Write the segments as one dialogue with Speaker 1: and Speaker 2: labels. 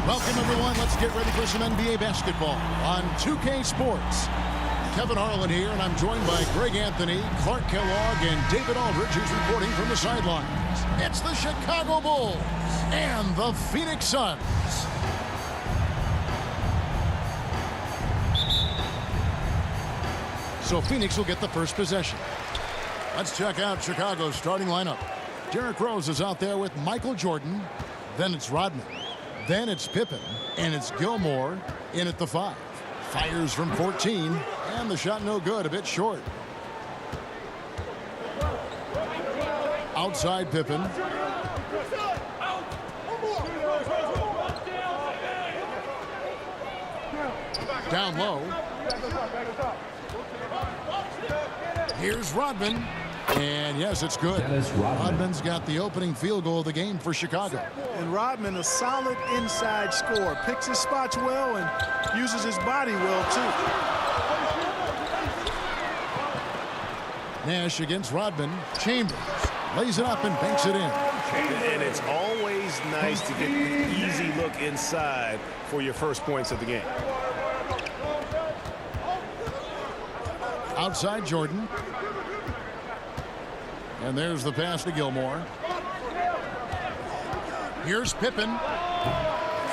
Speaker 1: Welcome, everyone. Let's get ready for some NBA basketball on 2K Sports. Kevin Harlan here, and I'm joined by Greg Anthony, Clark Kellogg, and David Aldridge, who's reporting from the sidelines. It's the Chicago Bulls and the Phoenix Suns. So Phoenix will get the first possession. Let's check out Chicago's starting lineup. Derrick Rose is out there with Michael Jordan. Then it's Rodman. Then it's Pippen. And it's Gilmore in at the 5. Fires from 14. And the shot no good, a bit short. Outside Pippen. Down low. Here's Rodman. And yes, it's good. Rodman's got the opening field goal of the game for Chicago.
Speaker 2: And Rodman, a solid inside scorer. Picks his spots well and uses his body well, too.
Speaker 1: Nash against Rodman. Chambers lays it up and banks it in.
Speaker 3: And it's always nice to get the easy look inside for your first points of the game.
Speaker 1: Outside Jordan. And there's the pass to Gilmore. Here's Pippen.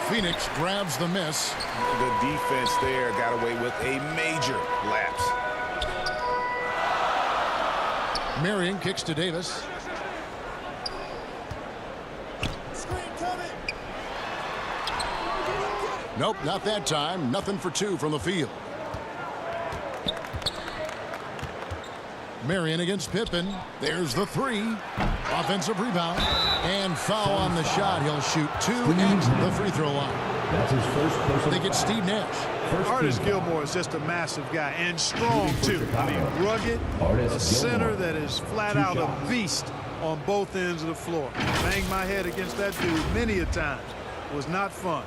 Speaker 1: Phoenix grabs the miss.
Speaker 3: The defense there got away with a major lapse.
Speaker 1: Marion kicks to Davis. Nope, not that time. Nothing for 2 from the field. Marion against Pippen. There's the 3. Offensive rebound. And foul on the shot. He'll shoot 2 at the free throw line.
Speaker 4: That's his first personal.
Speaker 1: They get Steve Nash.
Speaker 2: Artis Gilmore is just a massive guy and strong, too. I mean, rugged, a center that is flat out a beast on both ends of the floor. Banged my head against that dude many a time. It was not fun.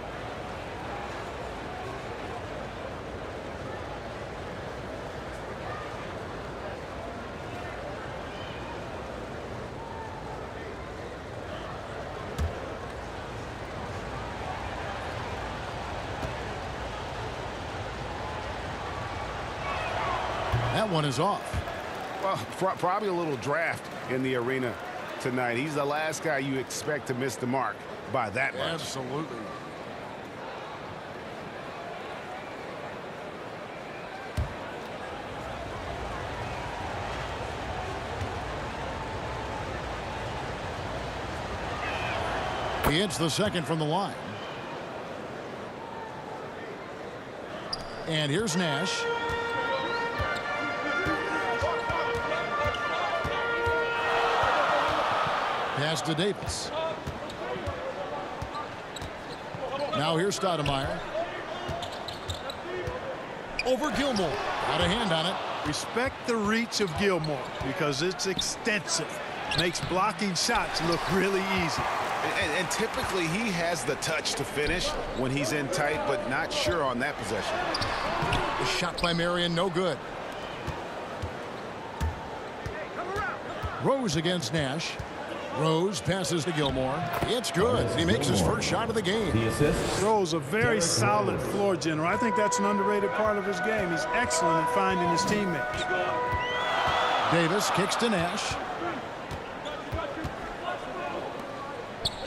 Speaker 1: That one is off.
Speaker 3: Well, probably a little draft in the arena tonight. He's the last guy you expect to miss the mark by that much.
Speaker 1: Absolutely. He hits the second from the line. And here's Nash. Pass to Davis. Now here's Stoudemire. Over Gilmore. Got a hand on it.
Speaker 2: Respect the reach of Gilmore because it's extensive. Makes blocking shots look really easy.
Speaker 3: And typically he has the touch to finish when he's in tight, but not sure on that possession.
Speaker 1: The shot by Marion, no good. Rose against Nash. Rose passes to Gilmore. It's good. He makes his first shot of the game.
Speaker 4: The assist.
Speaker 2: Rose, a very solid floor general. I think that's an underrated part of his game. He's excellent at finding his teammates.
Speaker 1: Davis kicks to Nash.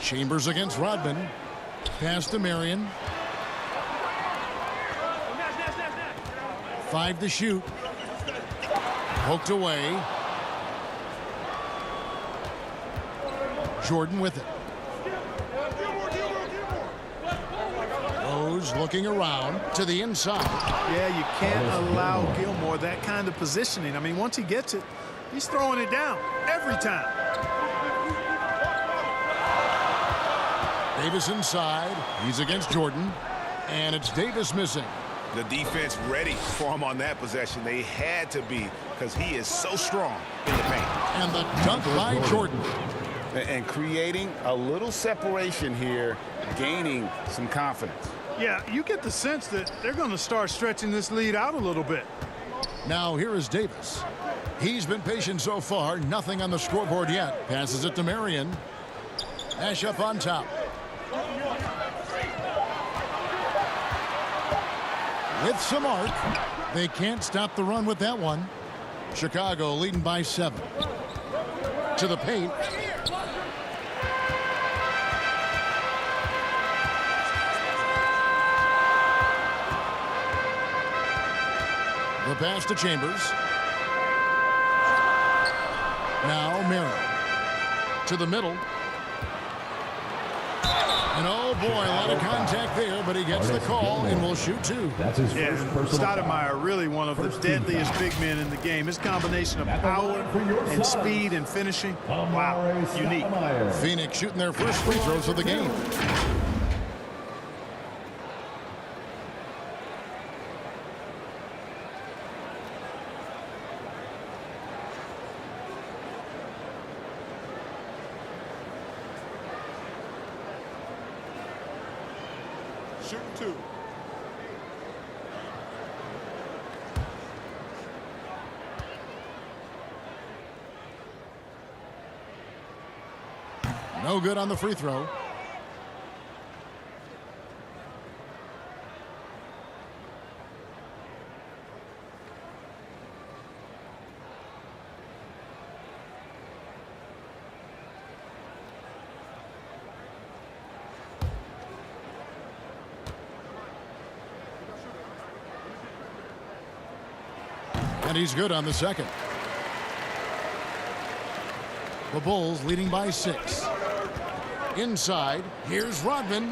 Speaker 1: Chambers against Rodman. Pass to Marion. 5 to shoot. Poked away. Jordan with it. Rose looking around to the inside.
Speaker 2: Yeah, you can't allow Gilmore that kind of positioning. I mean, once he gets it, he's throwing it down every time.
Speaker 1: Davis inside. He's against Jordan. And it's Davis missing.
Speaker 3: The defense ready for him on that possession. They had to be because he is so strong in the paint.
Speaker 1: And the dunk by Jordan.
Speaker 3: And creating a little separation here, gaining some confidence.
Speaker 2: Yeah, you get the sense that they're going to start stretching this lead out a little bit.
Speaker 1: Now here is Davis. He's been patient so far. Nothing on the scoreboard yet. Passes it to Marion. Nash up on top. with some arc. They can't stop the run with that one. Chicago leading by 7. To the paint. The pass to Chambers. Now Mary. To the middle. And oh boy, a lot of contact there, but he gets the call and will shoot 2.
Speaker 4: That's his first personal
Speaker 2: Stoudemire, really one of the deadliest big men in the game. His combination of power and speed and finishing, wow, unique.
Speaker 1: Phoenix shooting their first free throws of the game.
Speaker 2: Shooting 2.
Speaker 1: No good on the free throw. And he's good on the second. The Bulls leading by 6. Inside, here's Rodman.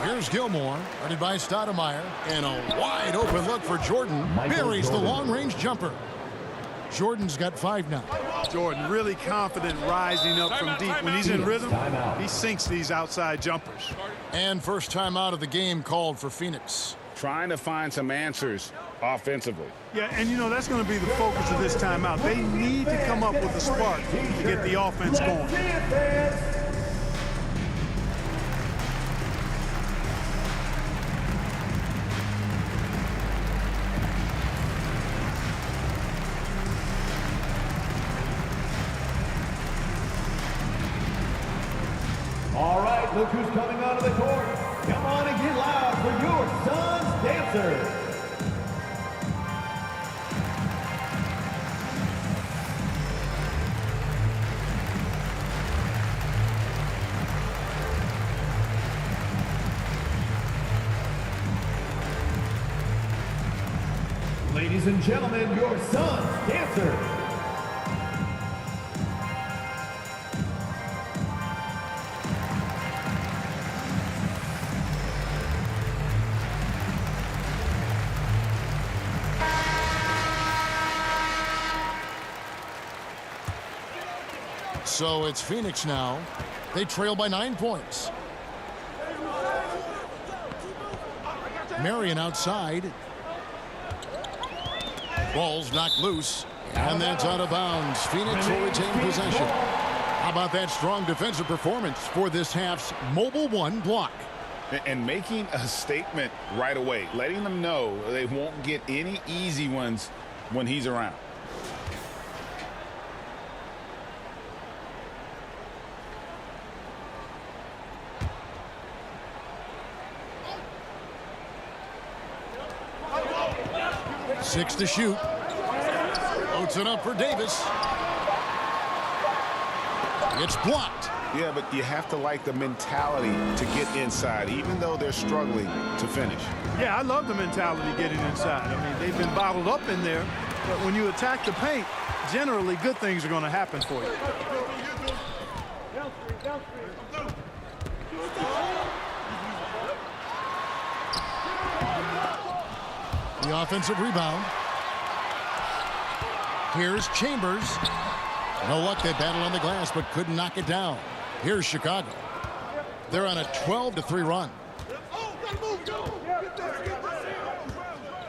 Speaker 1: Here's Gilmore, guarded by Stoudemire. And a wide open look for Jordan. Buries the long-range jumper. Jordan's got 5 now.
Speaker 2: Jordan really confident rising up from deep. When he's in rhythm, he sinks these outside jumpers.
Speaker 1: And first time out of the game called for Phoenix.
Speaker 3: Trying to find some answers offensively.
Speaker 2: Yeah, and you know, that's going to be the focus of this timeout. They need to come up with a spark to get the offense going.
Speaker 4: All right, look who's coming onto the court. Come on and get loud for your son's dancers. Ladies and gentlemen, your son's dancers.
Speaker 1: So it's Phoenix now. They trail by 9 points. Marion outside. Ball's knocked loose. And that's out of bounds. Phoenix will retain possession. How about that strong defensive performance for this half's Mobile 1 block?
Speaker 3: And making a statement right away, letting them know they won't get any easy ones when he's around.
Speaker 1: Six to shoot. Loads it up for Davis. It's blocked.
Speaker 3: Yeah, but you have to like the mentality to get inside, even though they're struggling to finish.
Speaker 2: Yeah, I love the mentality getting inside. I mean, they've been bottled up in there, but when you attack the paint, generally good things are going to happen for you.
Speaker 1: The offensive rebound. Here's Chambers. No luck, they battled on the glass, but couldn't knock it down. Here's Chicago. They're on a 12-3 run.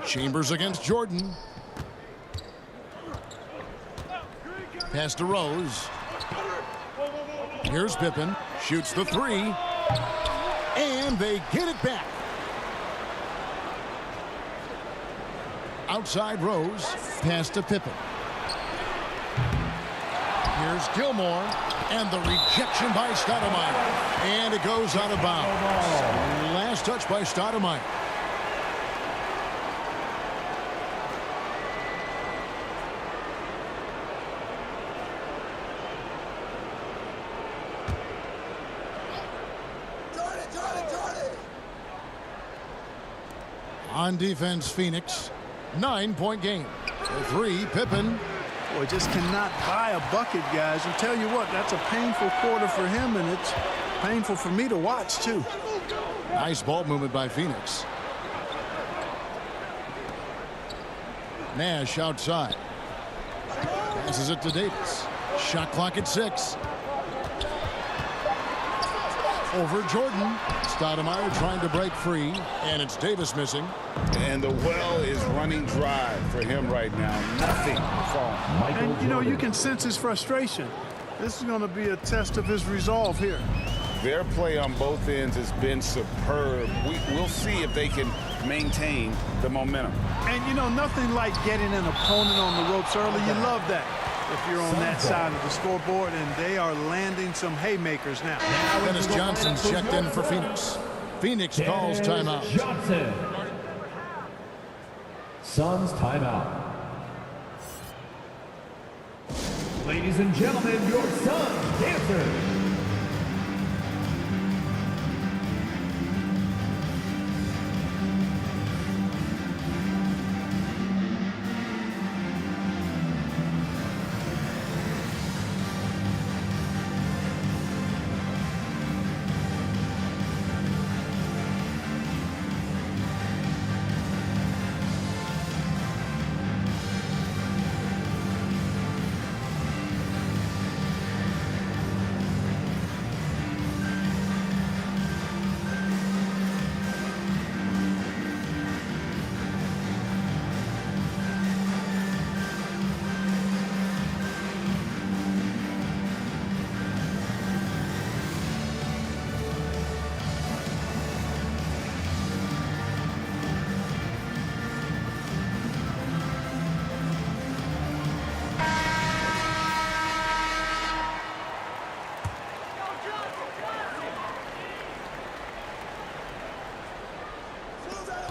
Speaker 1: Chambers against Jordan. Pass to Rose. Here's Pippen. Shoots the 3. And they get it back. Outside Rose. Pass to Pippen. Here's Here's Gilmore, and the rejection by Stoudemire. And it goes out of bounds. Last touch by Stoudemire. On defense, Phoenix. 9-point game. For 3, Pippen.
Speaker 2: Boy, just cannot buy a bucket, guys. And tell you what, that's a painful quarter for him, and it's painful for me to watch, too.
Speaker 1: Nice ball movement by Phoenix. Nash outside. Passes it to Davis. Shot clock at 6. Over Jordan. Stoudemire trying to break free, and it's Davis missing.
Speaker 3: And the well is running dry for him right now. Nothing falling.
Speaker 2: And, you know, you can sense his frustration. This is going to be a test of his resolve here.
Speaker 3: Their play on both ends has been superb. We'll see if they can maintain the momentum.
Speaker 2: And, you know, nothing like getting an opponent on the ropes early. You love that if you're on that side of the scoreboard, and they are landing some haymakers now.
Speaker 1: Dennis Johnson's checked in for Phoenix. Phoenix calls timeout.
Speaker 4: Johnson. Suns timeout. Ladies and gentlemen, your Suns dancer.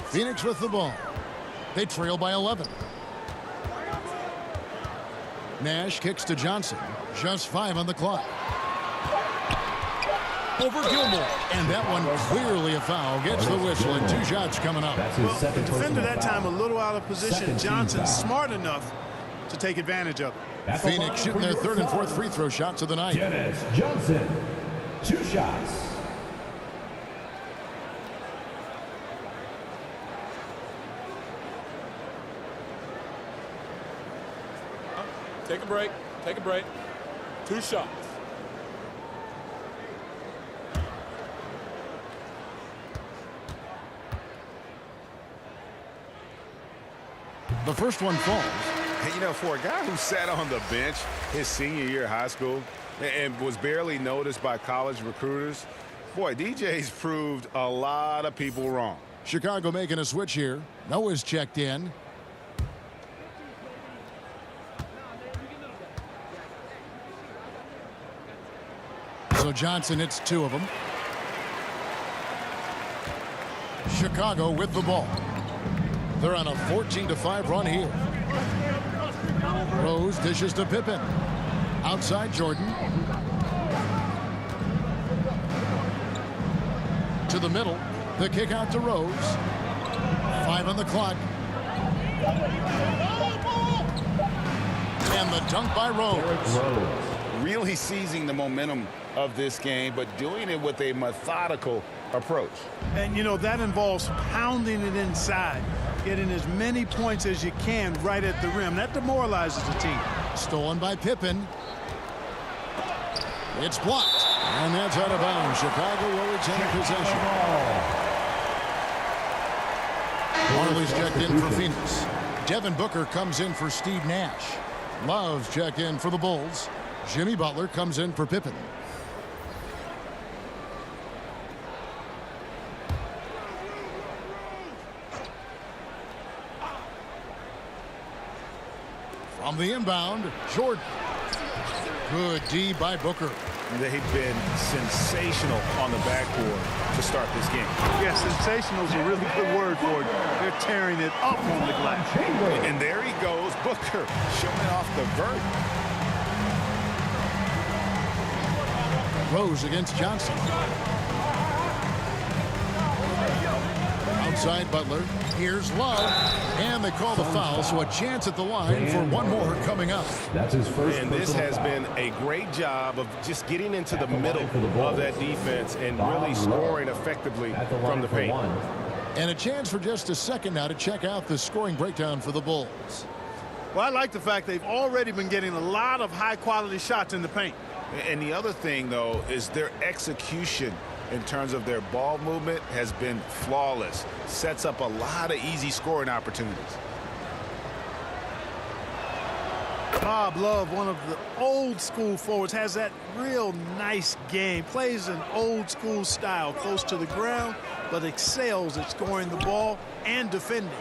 Speaker 1: Phoenix with the ball. They trail by 11. Nash kicks to Johnson. Just 5 on the clock. Over Gilmore. And that one clearly a foul. Gets the whistle and 2 shots coming up.
Speaker 2: Well, the defender that time a little out of position. Johnson smart enough to take advantage of it.
Speaker 1: Phoenix shooting their 3rd and 4th free throw shots of the night.
Speaker 4: Dennis Johnson. 2 shots.
Speaker 5: Take a break. Take a break. 2 shots.
Speaker 1: The first one falls.
Speaker 3: Hey, you know, for a guy who sat on the bench his senior year of high school and was barely noticed by college recruiters, boy, DJ's proved a lot of people wrong.
Speaker 1: Chicago making a switch here. Noah's checked in. So Johnson hits 2 of them. Chicago with the ball. They're on a 14-5 run here. Rose dishes to Pippen. Outside Jordan. To the middle. The kick out to Rose. 5 on the clock. And the dunk by Rose.
Speaker 3: Really seizing the momentum of this game, but doing it with a methodical approach.
Speaker 2: And, you know, that involves pounding it inside, getting as many points as you can right at the rim. That demoralizes the team.
Speaker 1: Stolen by Pippen. It's blocked. And that's out of bounds. Chicago will retain possession. Marley's checked in for Phoenix. Devin Booker comes in for Steve Nash. Love's checked in for the Bulls. Jimmy Butler comes in for Pippen. From the inbound, Jordan. Good D by Booker.
Speaker 3: They've been sensational on the backboard to start this game.
Speaker 2: Yeah, sensational is a really good word for it. They're tearing it up on the glass.
Speaker 3: And there he goes, Booker, showing off the vert.
Speaker 1: Rose against Johnson. Outside Butler. Here's Love. And they call the foul, so a chance at the line for one more coming up.
Speaker 4: That's his first.
Speaker 3: And this has been a great job of just getting into the middle of that defense and really scoring effectively from the paint.
Speaker 1: And a chance for just a second now to check out the scoring breakdown for the Bulls.
Speaker 2: Well, I like the fact they've already been getting a lot of high-quality shots in the paint.
Speaker 3: And the other thing, though, is their execution in terms of their ball movement has been flawless. Sets up a lot of easy scoring opportunities.
Speaker 2: Bob Love, one of the old school forwards, has that real nice game. Plays an old school style, close to the ground, but excels at scoring the ball and defending.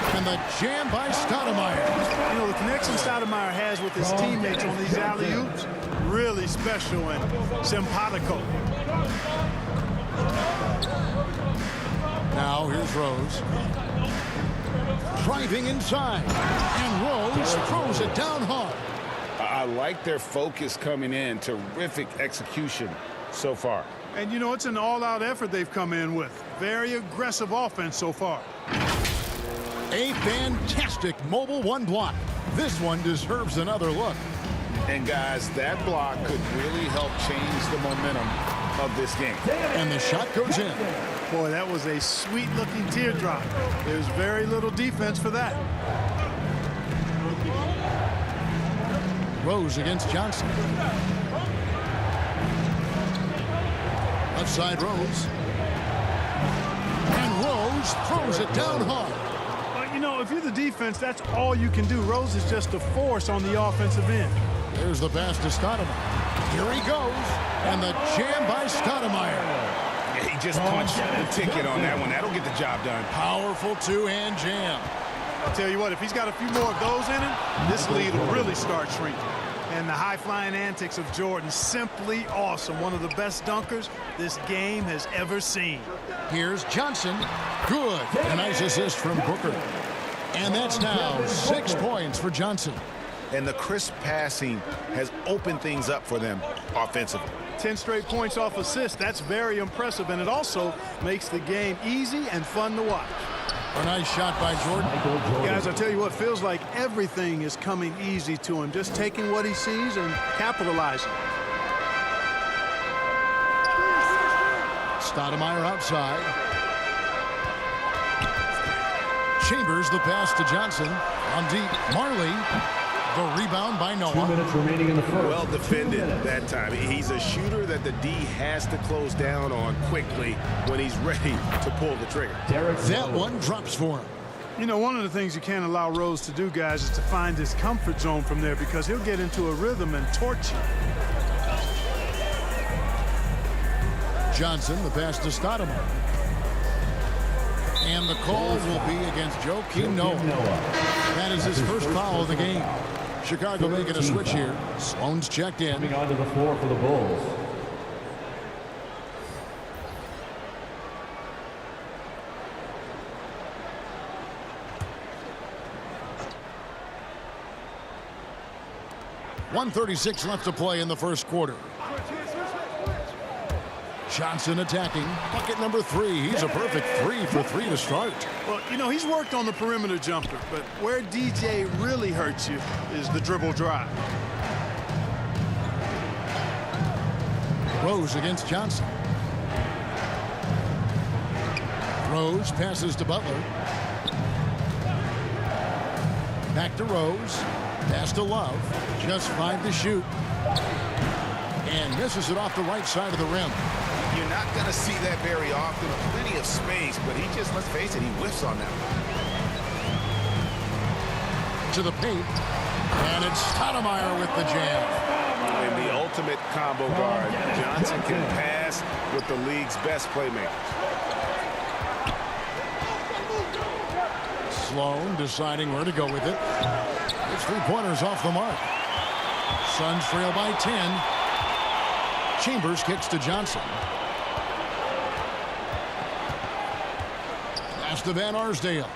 Speaker 1: And the jam by Stoudemire.
Speaker 2: You know, the connection Stoudemire has with his teammates on these alley-oops, really special and simpatico.
Speaker 1: Now here's Rose. Driving inside. And Rose throws it down hard.
Speaker 3: I like their focus coming in. Terrific execution so far.
Speaker 2: And, you know, it's an all-out effort they've come in with. Very aggressive offense so far.
Speaker 1: A fantastic mobile one block. This one deserves another look.
Speaker 3: And, guys, that block could really help change the momentum of this game.
Speaker 1: And the shot goes in.
Speaker 2: Boy, that was a sweet-looking teardrop. There's very little defense for that.
Speaker 1: Rose against Johnson. Left side Rose. And Rose throws it down hard.
Speaker 2: But, you know, if you're the defense, that's all you can do. Rose is just a force on the offensive end.
Speaker 1: There's the pass to Stoudemire. Here he goes. And the jam by Stoudemire.
Speaker 3: He just punched the ticket on that one. That'll get the job done.
Speaker 1: Powerful two-hand jam.
Speaker 2: I'll tell you what, if he's got a few more of those in him, this lead will really start shrinking. And the high-flying antics of Jordan, simply awesome. One of the best dunkers this game has ever seen.
Speaker 1: Here's Johnson. Good. A nice assist from Booker. And that's now 6 points for Johnson.
Speaker 3: And the crisp passing has opened things up for them offensively.
Speaker 2: 10 straight points off assists. That's very impressive, and it also makes the game easy and fun to watch.
Speaker 1: A nice shot by Jordan.
Speaker 2: Guys, I tell you what, feels like everything is coming easy to him. Just taking what he sees and capitalizing.
Speaker 1: Stoudemire outside. Chambers the pass to Johnson. On deep. Marley. The rebound by Noah.
Speaker 4: 2 minutes remaining in the first.
Speaker 3: Well defended that time. He's a shooter that the D has to close down on quickly when he's ready to pull the trigger.
Speaker 1: That one drops for him.
Speaker 2: You know, one of the things you can't allow Rose to do, guys, is to find his comfort zone from there, because he'll get into a rhythm and torch you.
Speaker 1: Johnson, the pass to Stoudemire. And the call will be against Joakim Noah. That is his first foul of the game. Chicago making a switch here. Sloan's checked in.
Speaker 4: Coming onto the floor for the Bulls.
Speaker 1: .136 left to play in the first quarter. Johnson attacking. Bucket number 3. He's a perfect 3 for 3 to start.
Speaker 2: Well, you know, he's worked on the perimeter jumper, but where DJ really hurts you is the dribble drive.
Speaker 1: Rose against Johnson. Rose passes to Butler. Back to Rose. Pass to Love. Just 5 to shoot. And misses it off the right side of the rim.
Speaker 3: You're not going to see that very often. Plenty of space, but he just, let's face it, he whiffs on that one.
Speaker 1: To the paint. And it's Stoudemire with the jam.
Speaker 3: And the ultimate combo guard. Johnson can pass with the league's best playmakers. Sloan
Speaker 1: deciding where to go with it. His 3-pointers off the mark. Suns trail by 10. Chambers kicks to Johnson. Pass to Van Arsdale.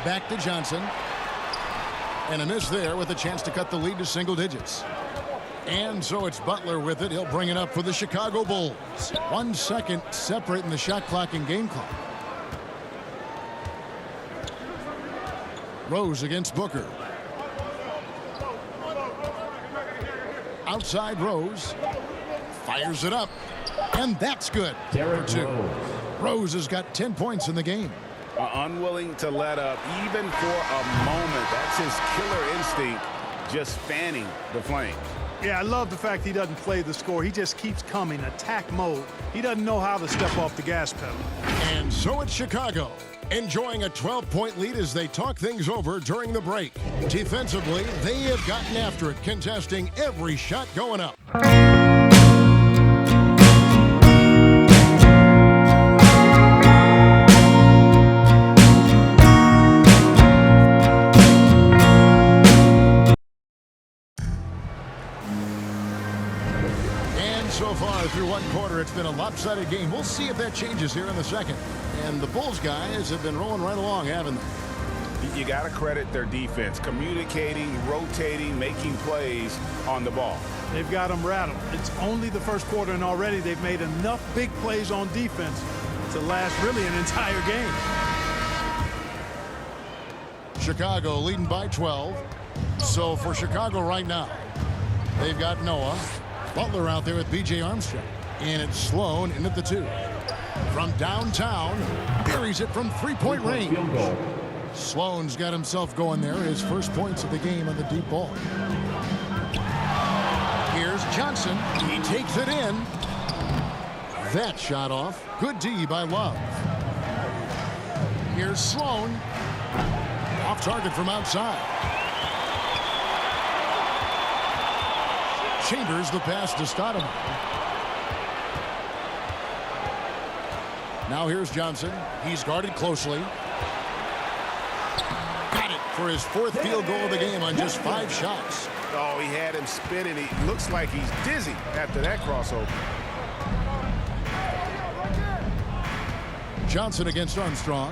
Speaker 1: Back to Johnson. And a miss there with a chance to cut the lead to single digits. And so it's Butler with it. He'll bring it up for the Chicago Bulls. 1 second separating the shot clock and game clock. Rose against Booker. Outside Rose. Fires it up. And that's good for 2. Rose has got 10 points in the game.
Speaker 3: Unwilling to let up even for a moment. That's his killer instinct, just fanning the flames.
Speaker 2: Yeah, I love the fact he doesn't play the score. He just keeps coming, attack mode. He doesn't know how to step off the gas pedal.
Speaker 1: And so it's Chicago, enjoying a 12-point lead as they talk things over during the break. Defensively, they have gotten after it, contesting every shot going up. So far through one quarter, it's been a lopsided game. We'll see if that changes here in the second. And the Bulls guys have been rolling right along, haven't they?
Speaker 3: You got to credit their defense, communicating, rotating, making plays on the ball.
Speaker 2: They've got them rattled. It's only the first quarter, and already they've made enough big plays on defense to last really an entire game.
Speaker 1: Chicago leading by 12. So for Chicago right now, they've got Noah. Butler out there with B.J. Armstrong. And it's Sloan in at the 2. From downtown, buries it from three-point range. Sloan's got himself going there. His first points of the game on the deep ball. Here's Johnson. He takes it in. That shot off. Good D by Love. Here's Sloan. Off target from outside. Chambers the pass to Stoudemire. Now here's Johnson. He's guarded closely. Got it for his 4th field goal of the game on just 5 shots.
Speaker 3: Oh, he had him spinning. He looks like he's dizzy after that crossover.
Speaker 1: Johnson against Armstrong.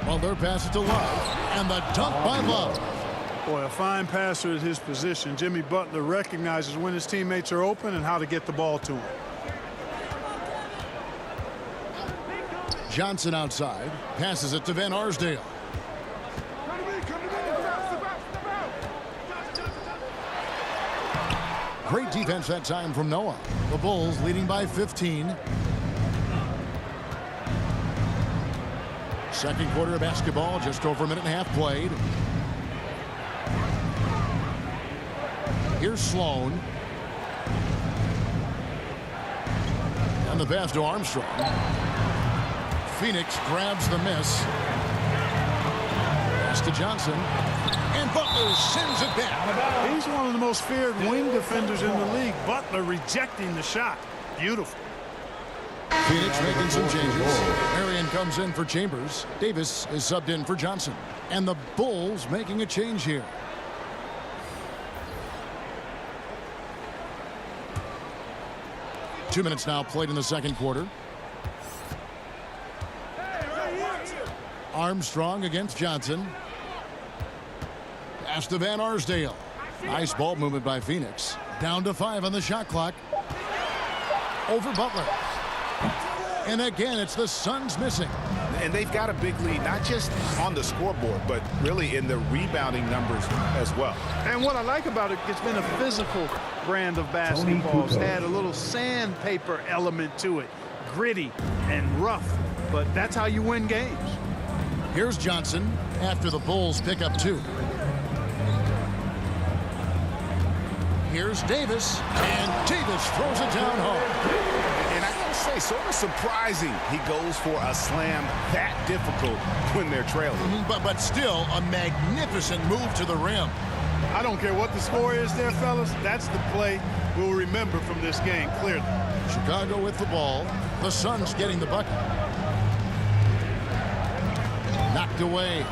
Speaker 1: Butler passes to Love. And the dunk by Love.
Speaker 2: Boy, a fine passer at his position. Jimmy Butler recognizes when his teammates are open and how to get the ball to him.
Speaker 1: Johnson outside. Passes it to Van Arsdale. Great defense that time from Noah. The Bulls leading by 15. Second quarter of basketball, just over a minute and a half played. Here's Sloan. And the pass to Armstrong. Phoenix grabs the miss. Pass to Johnson. And Butler sends it back.
Speaker 2: He's one of the most feared wing defenders in the league. Butler rejecting the shot. Beautiful.
Speaker 1: Phoenix making some changes. Marion comes in for Chambers. Davis is subbed in for Johnson. And the Bulls making a change here. Two minutes now played in the second quarter. Armstrong against Johnson. Pass to Van Arsdale. Nice ball movement by Phoenix. Down to 5 on the shot clock. Over Butler. And again, it's the Suns missing.
Speaker 3: And they've got a big lead, not just on the scoreboard, but really in the rebounding numbers as well.
Speaker 2: And what I like about it, it's been a physical brand of basketball. It's had a little sandpaper element to it. Gritty and rough, but that's how you win games.
Speaker 1: Here's Johnson after the Bulls pick up 2. Here's Davis, and Davis throws it down hard.
Speaker 3: And I gotta say, sort of surprising he goes for a slam that difficult when they're trailing.
Speaker 1: But still a magnificent move to the rim.
Speaker 2: I don't care what the score is there, fellas. That's the play we'll remember from this game, clearly.
Speaker 1: Chicago with the ball. The Suns getting the bucket. Knocked away.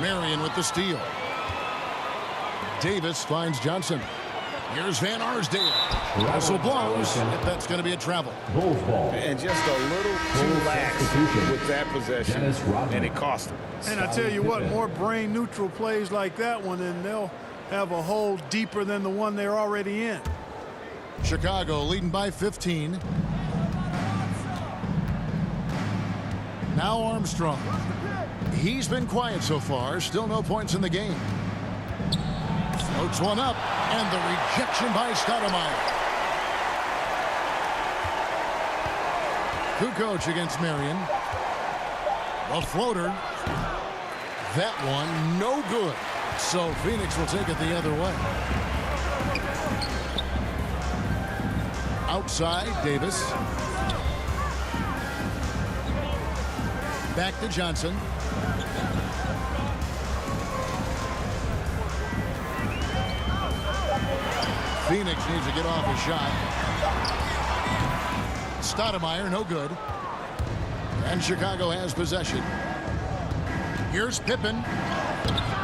Speaker 1: Marion with the steal. Davis finds Johnson. Here's Van Arsdale. Whistle blows. If that's going to be a travel.
Speaker 4: Bulls ball.
Speaker 3: And just a little too lax with that possession, and it cost him.
Speaker 2: And I tell you what, more brain neutral plays like that one, and they'll have a hole deeper than the one they're already in.
Speaker 1: Chicago leading by 15. Now Armstrong. He's been quiet so far. Still no points in the game. Floats one up, and the rejection by Stoudemire. Kukoc against Marion. A floater. That one no good. So Phoenix will take it the other way. Outside, Davis. Back to Johnson. Phoenix needs to get off a shot. Stoudemire, no good. And Chicago has possession. Here's Pippen.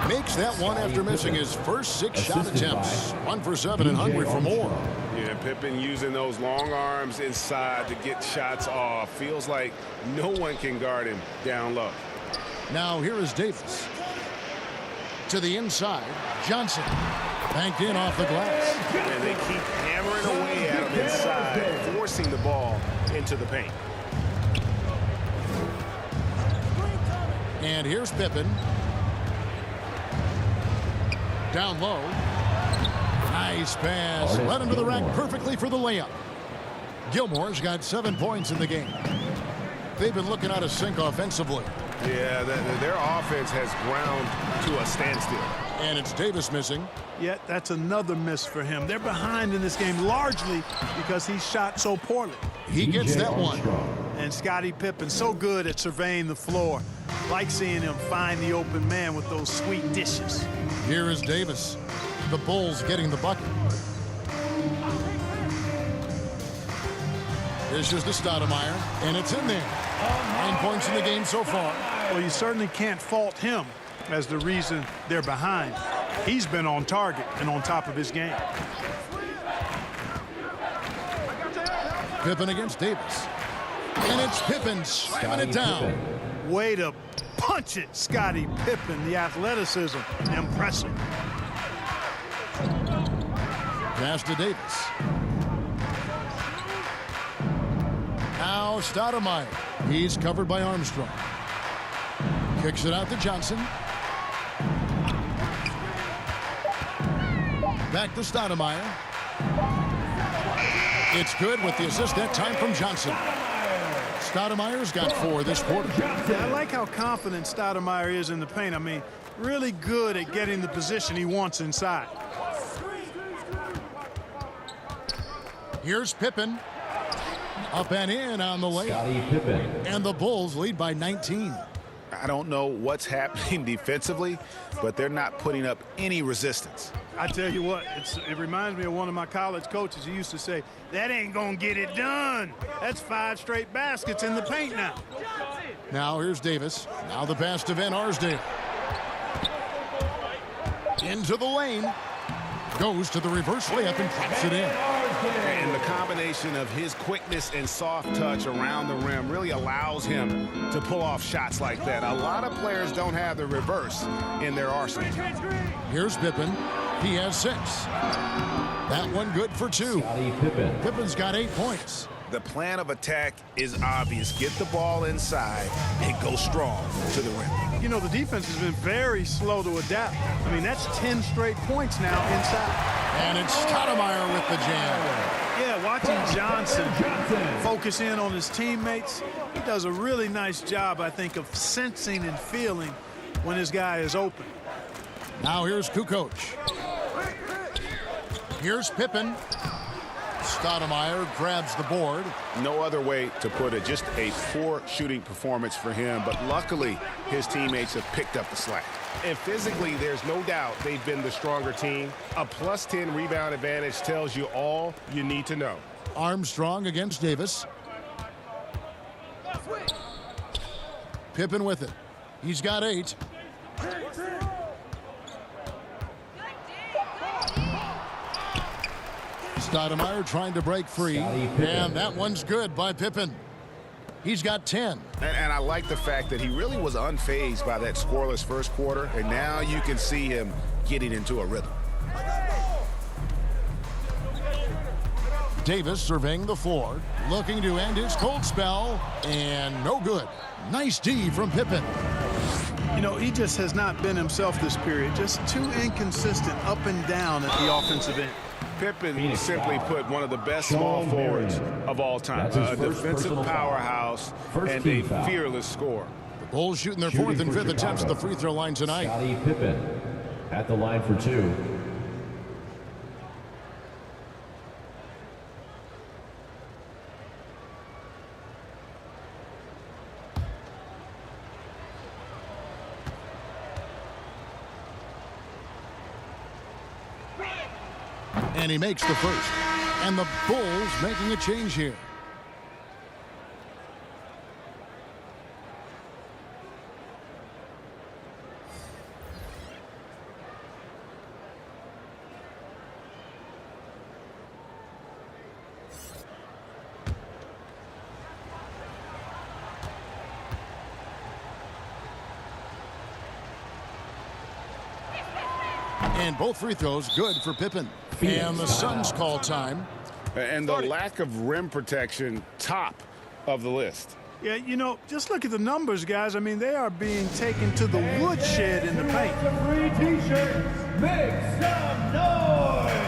Speaker 1: Makes that one after missing his first 6 shot attempts. 1 for 7 and hungry for more.
Speaker 3: Yeah, Pippen using those long arms inside to get shots off. Feels like no one can guard him down low.
Speaker 1: Now here is Davis. To the inside, Johnson. Banked in off the glass.
Speaker 3: And they keep hammering away at him inside, forcing the ball into the paint.
Speaker 1: And here's Pippen. Down low. Nice pass. Led into the rack perfectly for the layup. Gilmore's got 7 points in the game. They've been looking out of sync offensively.
Speaker 3: Yeah, their offense has ground to a standstill.
Speaker 1: And it's Davis missing.
Speaker 2: Yet that's another miss for him. They're behind in this game largely because he shot so poorly.
Speaker 1: He gets that one.
Speaker 2: And Scottie Pippen so good at surveying the floor. Like seeing him find the open man with those sweet dishes.
Speaker 1: Here is Davis. The Bulls getting the bucket. This is to Stoudemire, and it's in there. 9 points in the game so far.
Speaker 2: Well, you certainly can't fault him as the reason they're behind. He's been on target and on top of his game.
Speaker 1: Pippen against Davis. And it's Pippen slamming it down.
Speaker 2: Way to punch it, Scottie Pippen. The athleticism, impressive.
Speaker 1: Pass to Davis. Now Stoudemire. He's covered by Armstrong. Kicks it out to Johnson. Back to Stoudemire. It's good with the assist that time from Johnson. Stoudemire's got 4 this quarter.
Speaker 2: I like how confident Stoudemire is in the paint. I mean, really good at getting the position he wants inside.
Speaker 1: Here's Pippen. Up and in on the layup. And the Bulls lead by 19.
Speaker 3: I don't know what's happening defensively, but they're not putting up any resistance.
Speaker 2: I tell you what, it reminds me of one of my college coaches. He used to say, that ain't gonna get it done. That's 5 straight baskets in the paint now.
Speaker 1: Now here's Davis. Now the pass to Van Arsdale. Into the lane. Goes to the reverse layup and drops it in.
Speaker 3: And the combination of his quickness and soft touch around the rim really allows him to pull off shots like that. A lot of players don't have the reverse in their arsenal.
Speaker 1: Here's Pippen. He has 6. That one good for 2. Pippen's got 8 points.
Speaker 3: The plan of attack is obvious. Get the ball inside and go strong to the rim.
Speaker 2: You know, the defense has been very slow to adapt. I mean, that's 10 straight points now inside.
Speaker 1: And it's Stoudemire with the jam.
Speaker 2: Yeah, watching Johnson focus in on his teammates, he does a really nice job, I think, of sensing and feeling when his guy is open.
Speaker 1: Now here's Kukoc. Here's Pippen. Stoudemire grabs the board.
Speaker 3: No other way to put it. Just a poor shooting performance for him, but luckily his teammates have picked up the slack. And physically, there's no doubt they've been the stronger team. A +10 rebound advantage tells you all you need to know.
Speaker 1: Armstrong against Davis. Pippen with it. He's got 8. Stoudemire trying to break free. And that one's good by Pippen. He's got 10.
Speaker 3: And I like the fact that he really was unfazed by that scoreless first quarter. And now you can see him getting into a rhythm.
Speaker 1: Davis surveying the floor, looking to end his cold spell, and no good. Nice D from Pippen.
Speaker 2: You know, he just has not been himself this period. Just too inconsistent up and down at the offensive end.
Speaker 3: Pippen simply put one of the best small forwards of all time. A defensive powerhouse and a fearless scorer.
Speaker 1: The Bulls shooting their fourth and fifth attempts at the free throw line tonight.
Speaker 4: Scottie Pippen at the line for 2.
Speaker 1: And he makes the first. And the Bulls making a change here. And both free throws good for Pippen. And the Suns call time.
Speaker 3: And the lack of rim protection, top of the list.
Speaker 2: Yeah, you know, just look at the numbers, guys. I mean, they are being taken to the woodshed in the paint.
Speaker 4: Free T-shirts, make some noise!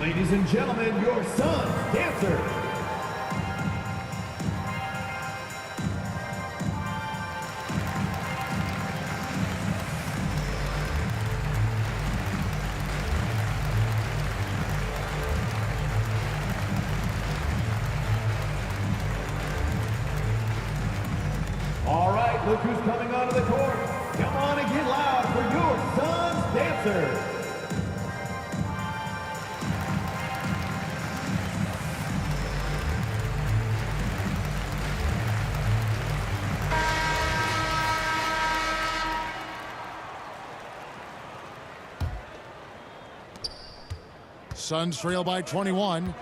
Speaker 4: Ladies and gentlemen, your Suns dancer. All right, look who's coming onto the court. Come on and get loud for your Suns dancer.
Speaker 1: Suns trail by 21.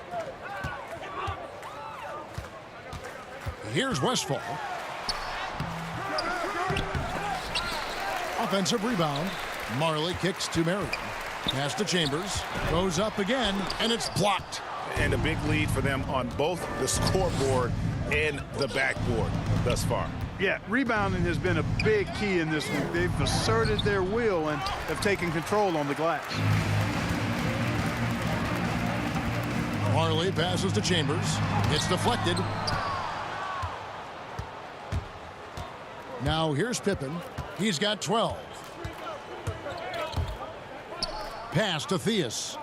Speaker 1: Here's Westphal. Offensive rebound. Marley kicks to Marion. Pass to Chambers. Goes up again, and it's blocked.
Speaker 3: And a big lead for them on both the scoreboard and the backboard thus far.
Speaker 2: Yeah, rebounding has been a big key in this one. They've asserted their will and have taken control on the glass.
Speaker 1: Marley passes to Chambers. It's deflected. Now here's Pippen. He's got 12. Pass to Theus.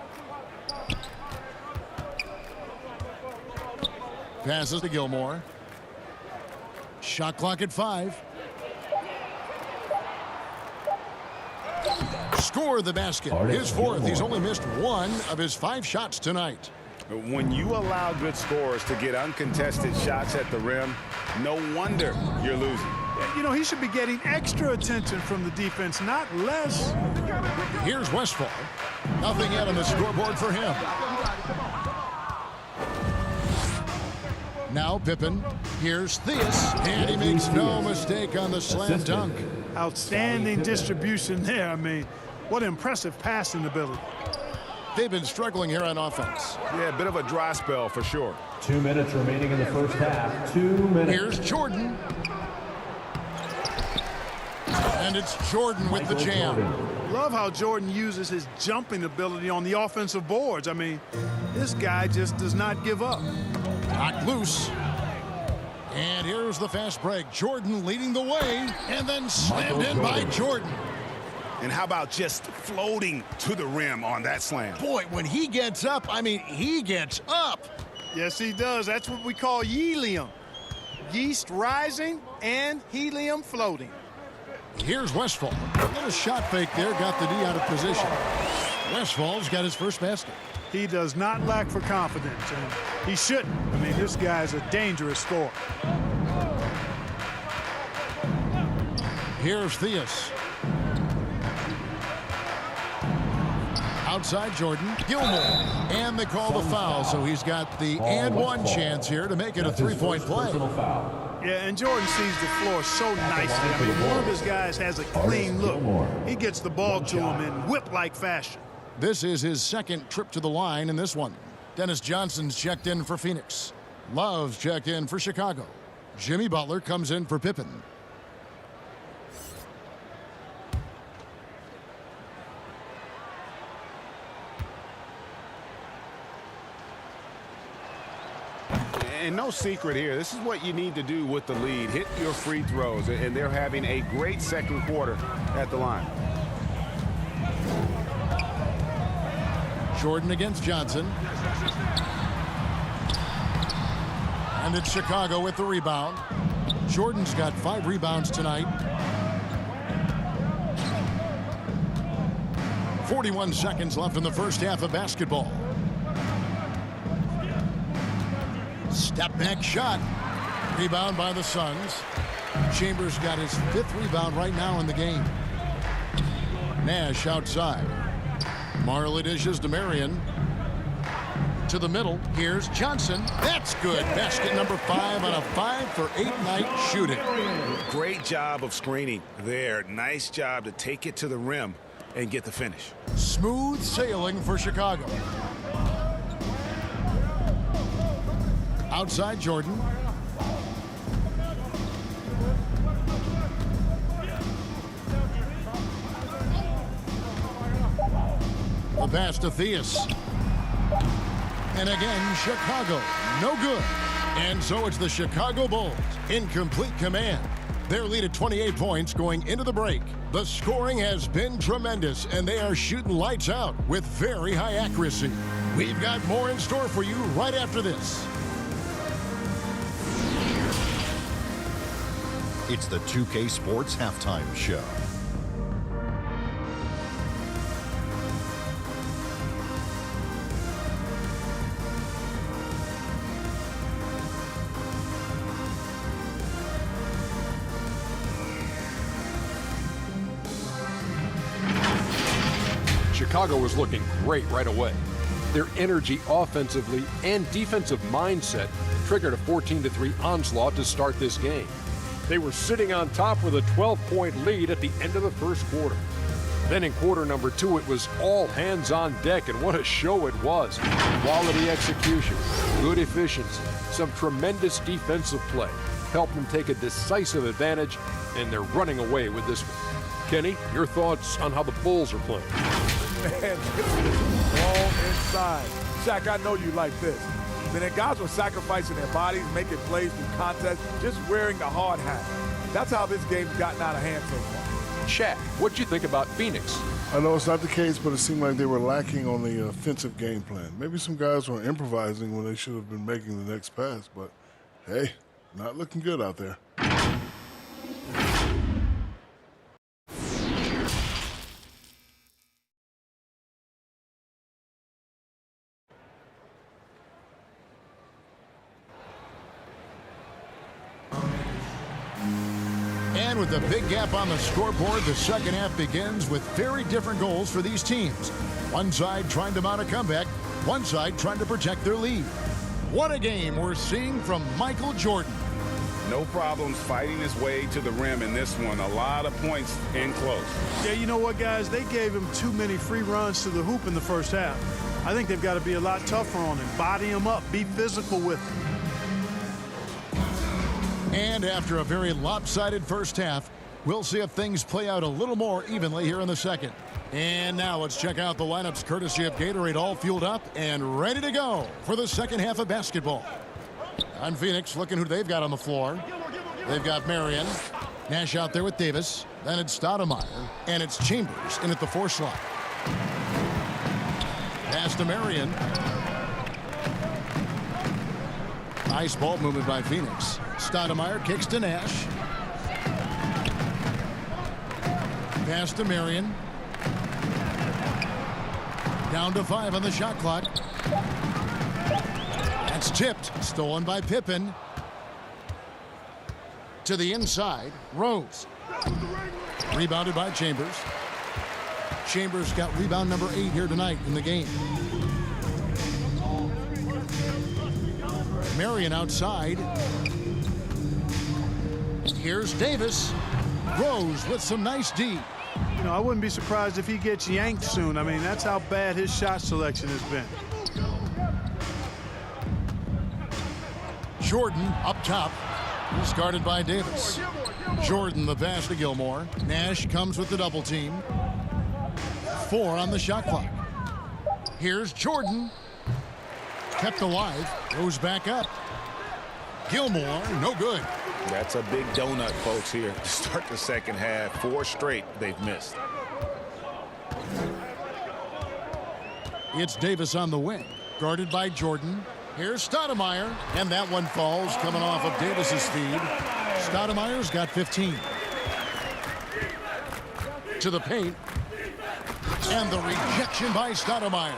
Speaker 1: Passes to Gilmore. Shot clock at 5. Score the basket. His fourth. He's only missed 1 of his 5 shots tonight.
Speaker 3: When you allow good scorers to get uncontested shots at the rim, no wonder you're losing.
Speaker 2: You know, he should be getting extra attention from the defense, not less.
Speaker 1: Here's Westphal. Nothing yet on the scoreboard for him. Now Pippen. Here's Theus. And he makes no mistake on the slam dunk.
Speaker 2: Outstanding distribution there. I mean, what impressive passing ability.
Speaker 1: They've been struggling here on offense.
Speaker 3: Yeah, a bit of a dry spell for sure.
Speaker 4: 2 minutes remaining in the first half. 2 minutes.
Speaker 1: Here's Jordan. And it's Jordan with the jam.
Speaker 2: Love how Jordan uses his jumping ability on the offensive boards. I mean, this guy just does not give up.
Speaker 1: Knocked loose. And here's the fast break. Jordan leading the way, and then slammed in by Jordan.
Speaker 3: And how about just floating to the rim on that slam?
Speaker 1: Boy, when he gets up, I mean, he gets up.
Speaker 2: Yes, he does. That's what we call helium. Yeast rising and helium floating.
Speaker 1: Here's Westphal. A little shot fake there, got the D out of position. Westfall's got his first basket.
Speaker 2: He does not lack for confidence, and he shouldn't. I mean, this guy's a dangerous scorer.
Speaker 1: Here's Theus. Outside Jordan. Gilmore. And they call the foul, so he's got the and one chance here to make it a three-point play.
Speaker 2: Yeah, and Jordan sees the floor so nicely. I mean, one of his guys has a clean look. He gets the ball to him in whip-like fashion.
Speaker 1: This is his second trip to the line in this one. Dennis Johnson's checked in for Phoenix. Love's checked in for Chicago. Jimmy Butler comes in for Pippen.
Speaker 3: And no secret here. This is what you need to do with the lead. Hit your free throws. And they're having a great second quarter at the line.
Speaker 1: Jordan against Johnson. And it's Chicago with the rebound. Jordan's got 5 rebounds tonight. 41 seconds left in the first half of basketball. Step back shot. Rebound by the Suns. Chambers got his 5th rebound right now in the game. Nash outside. Marley dishes to Marion. To the middle. Here's Johnson. That's good. Basket number 5 on a 5-for-8 night shooting.
Speaker 3: Great job of screening there. Nice job to take it to the rim and get the finish.
Speaker 1: Smooth sailing for Chicago. Outside Jordan. The pass to Theus. And again, Chicago. No good. And so it's the Chicago Bulls in complete command. Their lead at 28 points going into the break. The scoring has been tremendous, and they are shooting lights out with very high accuracy. We've got more in store for you right after this.
Speaker 6: It's the 2K Sports Halftime Show.
Speaker 7: Chicago was looking great right away. Their energy offensively and defensive mindset triggered a 14-3 onslaught to start this game. They were sitting on top with a 12-point lead at the end of the first quarter. Then in quarter number 2, it was all hands on deck, and what a show it was. Quality execution, good efficiency, some tremendous defensive play helped them take a decisive advantage, and they're running away with this one. Kenny, your thoughts on how the Bulls are playing?
Speaker 5: Man, this is all inside. Shaq, I know you like this. I mean, guys were sacrificing their bodies, making plays through contest, just wearing the hard hat. That's how this game's gotten out of hand so far.
Speaker 7: Shaq, what'd you think about Phoenix?
Speaker 8: I know it's not the case, but it seemed like they were lacking on the offensive game plan. Maybe some guys were improvising when they should have been making the next pass, but hey, not looking good out there.
Speaker 1: And with a big gap on the scoreboard, the second half begins with very different goals for these teams. One side trying to mount a comeback, one side trying to protect their lead. What a game we're seeing from Michael Jordan.
Speaker 3: No problems fighting his way to the rim in this one. A lot of points in close.
Speaker 2: Yeah, you know what, guys? They gave him too many free runs to the hoop in the first half. I think they've got to be a lot tougher on him. Body him up. Be physical with him.
Speaker 1: And after a very lopsided first half, we'll see if things play out a little more evenly here in the second. And now let's check out the lineups courtesy of Gatorade, all fueled up and ready to go for the second half of basketball. On Phoenix, looking who they've got on the floor. They've got Marion. Nash out there with Davis. Then it's Stoudemire. And it's Chambers in at the 4 slot. Pass to Marion. Nice ball movement by Phoenix. Stoudemire kicks to Nash. Pass to Marion. Down to 5 on the shot clock. That's tipped. Stolen by Pippen. To the inside. Rose. Rebounded by Chambers. Chambers got rebound number 8 here tonight in the game. Marion outside. Here's Davis. Rose with some nice D.
Speaker 2: You know, I wouldn't be surprised if he gets yanked soon. I mean, that's how bad his shot selection has been.
Speaker 1: Jordan up top. He's guarded by Davis. Jordan the pass to Gilmore. Nash comes with the double team. 4 on the shot clock. Here's Jordan. Kept alive. Goes back up. Gilmore, no good.
Speaker 3: That's a big donut, folks, here to start the second half. 4 straight they've missed.
Speaker 1: It's Davis on the wing. Guarded by Jordan. Here's Stoudemire. And that one falls coming off of Davis's feed. Stoudemire's got 15. To the paint. And the rejection by Stoudemire.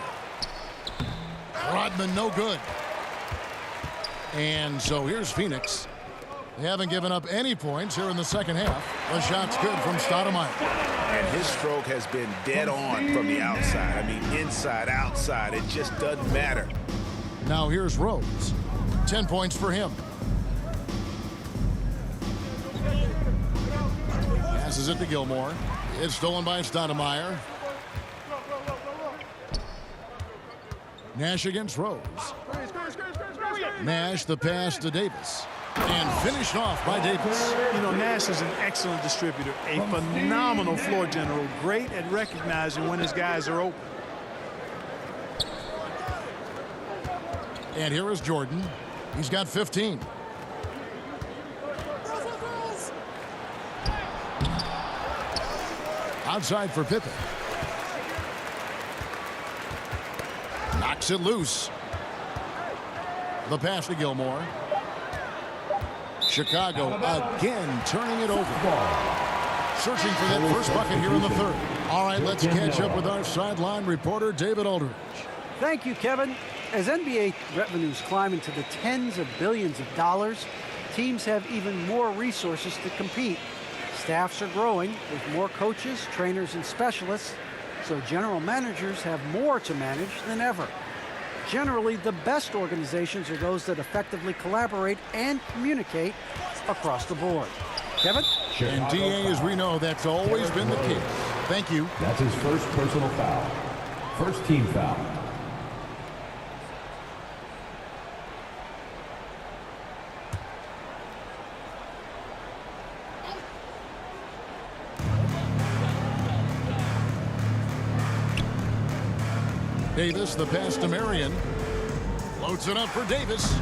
Speaker 1: Rodman no good. And so here's Phoenix. They haven't given up any points here in the second half. The shot's good from Stoudemire.
Speaker 3: And his stroke has been dead on from the outside. I mean, inside, outside, it just doesn't matter.
Speaker 1: Now here's Rose. 10 points for him. Passes it to Gilmore. It's stolen by Stoudemire. Nash against Rose. Nash the pass to Davis. And finished off by Davis.
Speaker 2: You know, Nash is an excellent distributor, a phenomenal floor general, great at recognizing when his guys are open.
Speaker 1: And here is Jordan. He's got 15. Outside for Pippen. Knocks it loose. The pass to Gilmore. Chicago again turning it over. Searching for that first bucket here in the third. All right, let's catch up with our sideline reporter, David Aldridge.
Speaker 9: Thank you, Kevin. As NBA revenues climb into the tens of billions of dollars, teams have even more resources to compete. Staffs are growing with more coaches, trainers, and specialists, so general managers have more to manage than ever. Generally, the best organizations are those that effectively collaborate and communicate across the board. Kevin?
Speaker 1: And DA, as we know, that's always been the case. Thank you.
Speaker 4: That's his first personal foul. First team foul.
Speaker 1: Davis, the pass to Marion. Loads it up for Davis.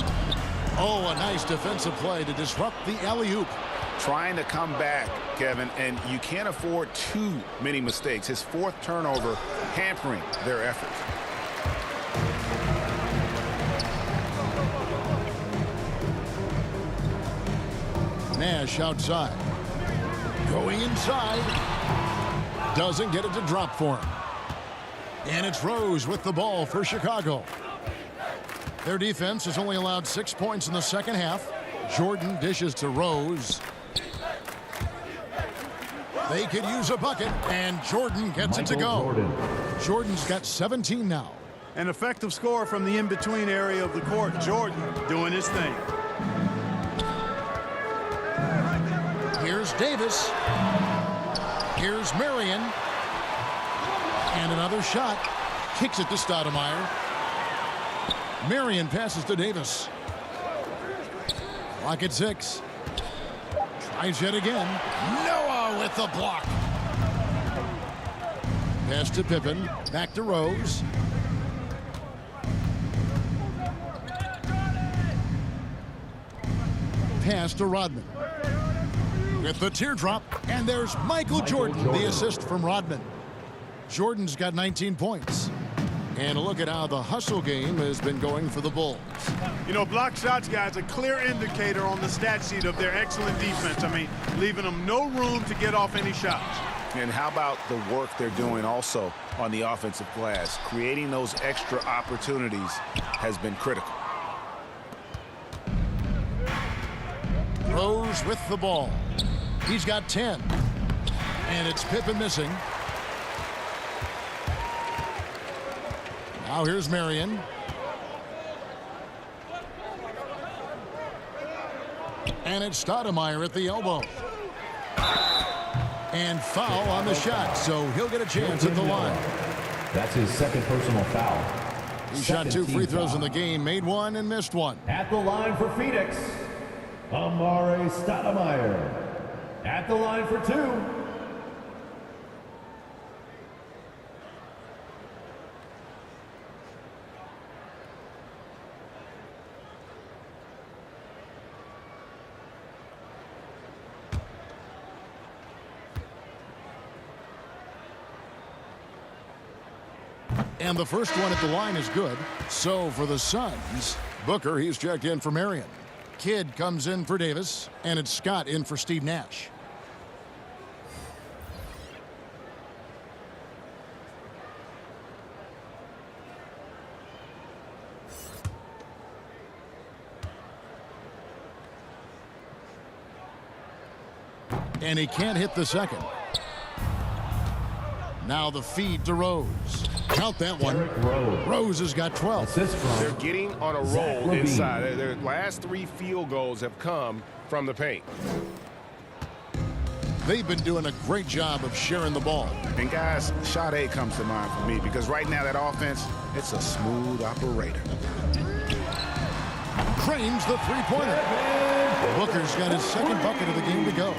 Speaker 1: Oh, a nice defensive play to disrupt the alley-oop.
Speaker 3: Trying to come back, Kevin, and you can't afford too many mistakes. His 4th turnover hampering their efforts.
Speaker 1: Nash outside. Going inside. Doesn't get it to drop for him. And it's Rose with the ball for Chicago. Their defense has only allowed 6 points in the second half. Jordan dishes to Rose. They could use a bucket, and Jordan gets it to go. Jordan's got 17 now.
Speaker 2: An effective score from the in-between area of the court. Jordan doing his thing.
Speaker 1: Here's Davis. Here's Marion. And another shot. Kicks it to Stoudemire. Marion passes to Davis. Clock at 6. Tries yet again. Noah with the block. Pass to Pippen. Back to Rose. Pass to Rodman. With the teardrop. And there's Michael Jordan, the assist from Rodman. Jordan's got 19 points. And a look at how the hustle game has been going for the Bulls.
Speaker 2: You know, block shots, guys, a clear indicator on the stat sheet of their excellent defense. I mean, leaving them no room to get off any shots.
Speaker 3: And how about the work they're doing also on the offensive glass? Creating those extra opportunities has been critical.
Speaker 1: Rose with the ball. He's got 10. And it's Pippen missing. Now here's Marion. And it's Stoudemire at the elbow. And foul on the shot, so he'll get a chance at the line.
Speaker 4: That's his second personal foul.
Speaker 1: He shot 2 free throws in the game, made 1 and missed 1.
Speaker 4: At the line for Phoenix, Amare Stoudemire. At the line for 2.
Speaker 1: And the first one at the line is good. So for the Suns, Booker, he's checked in for Marion. Kidd comes in for Davis, and it's Scott in for Steve Nash. And he can't hit the second. Now the feed to Rose. Count that one. Rose has got 12.
Speaker 3: They're getting on a roll inside. Their last 3 field goals have come from the paint.
Speaker 1: They've been doing a great job of sharing the ball.
Speaker 3: And guys, Sade comes to mind for me because right now that offense, it's a smooth operator.
Speaker 1: Cranes the three-pointer. Booker's got his second bucket of the game to go.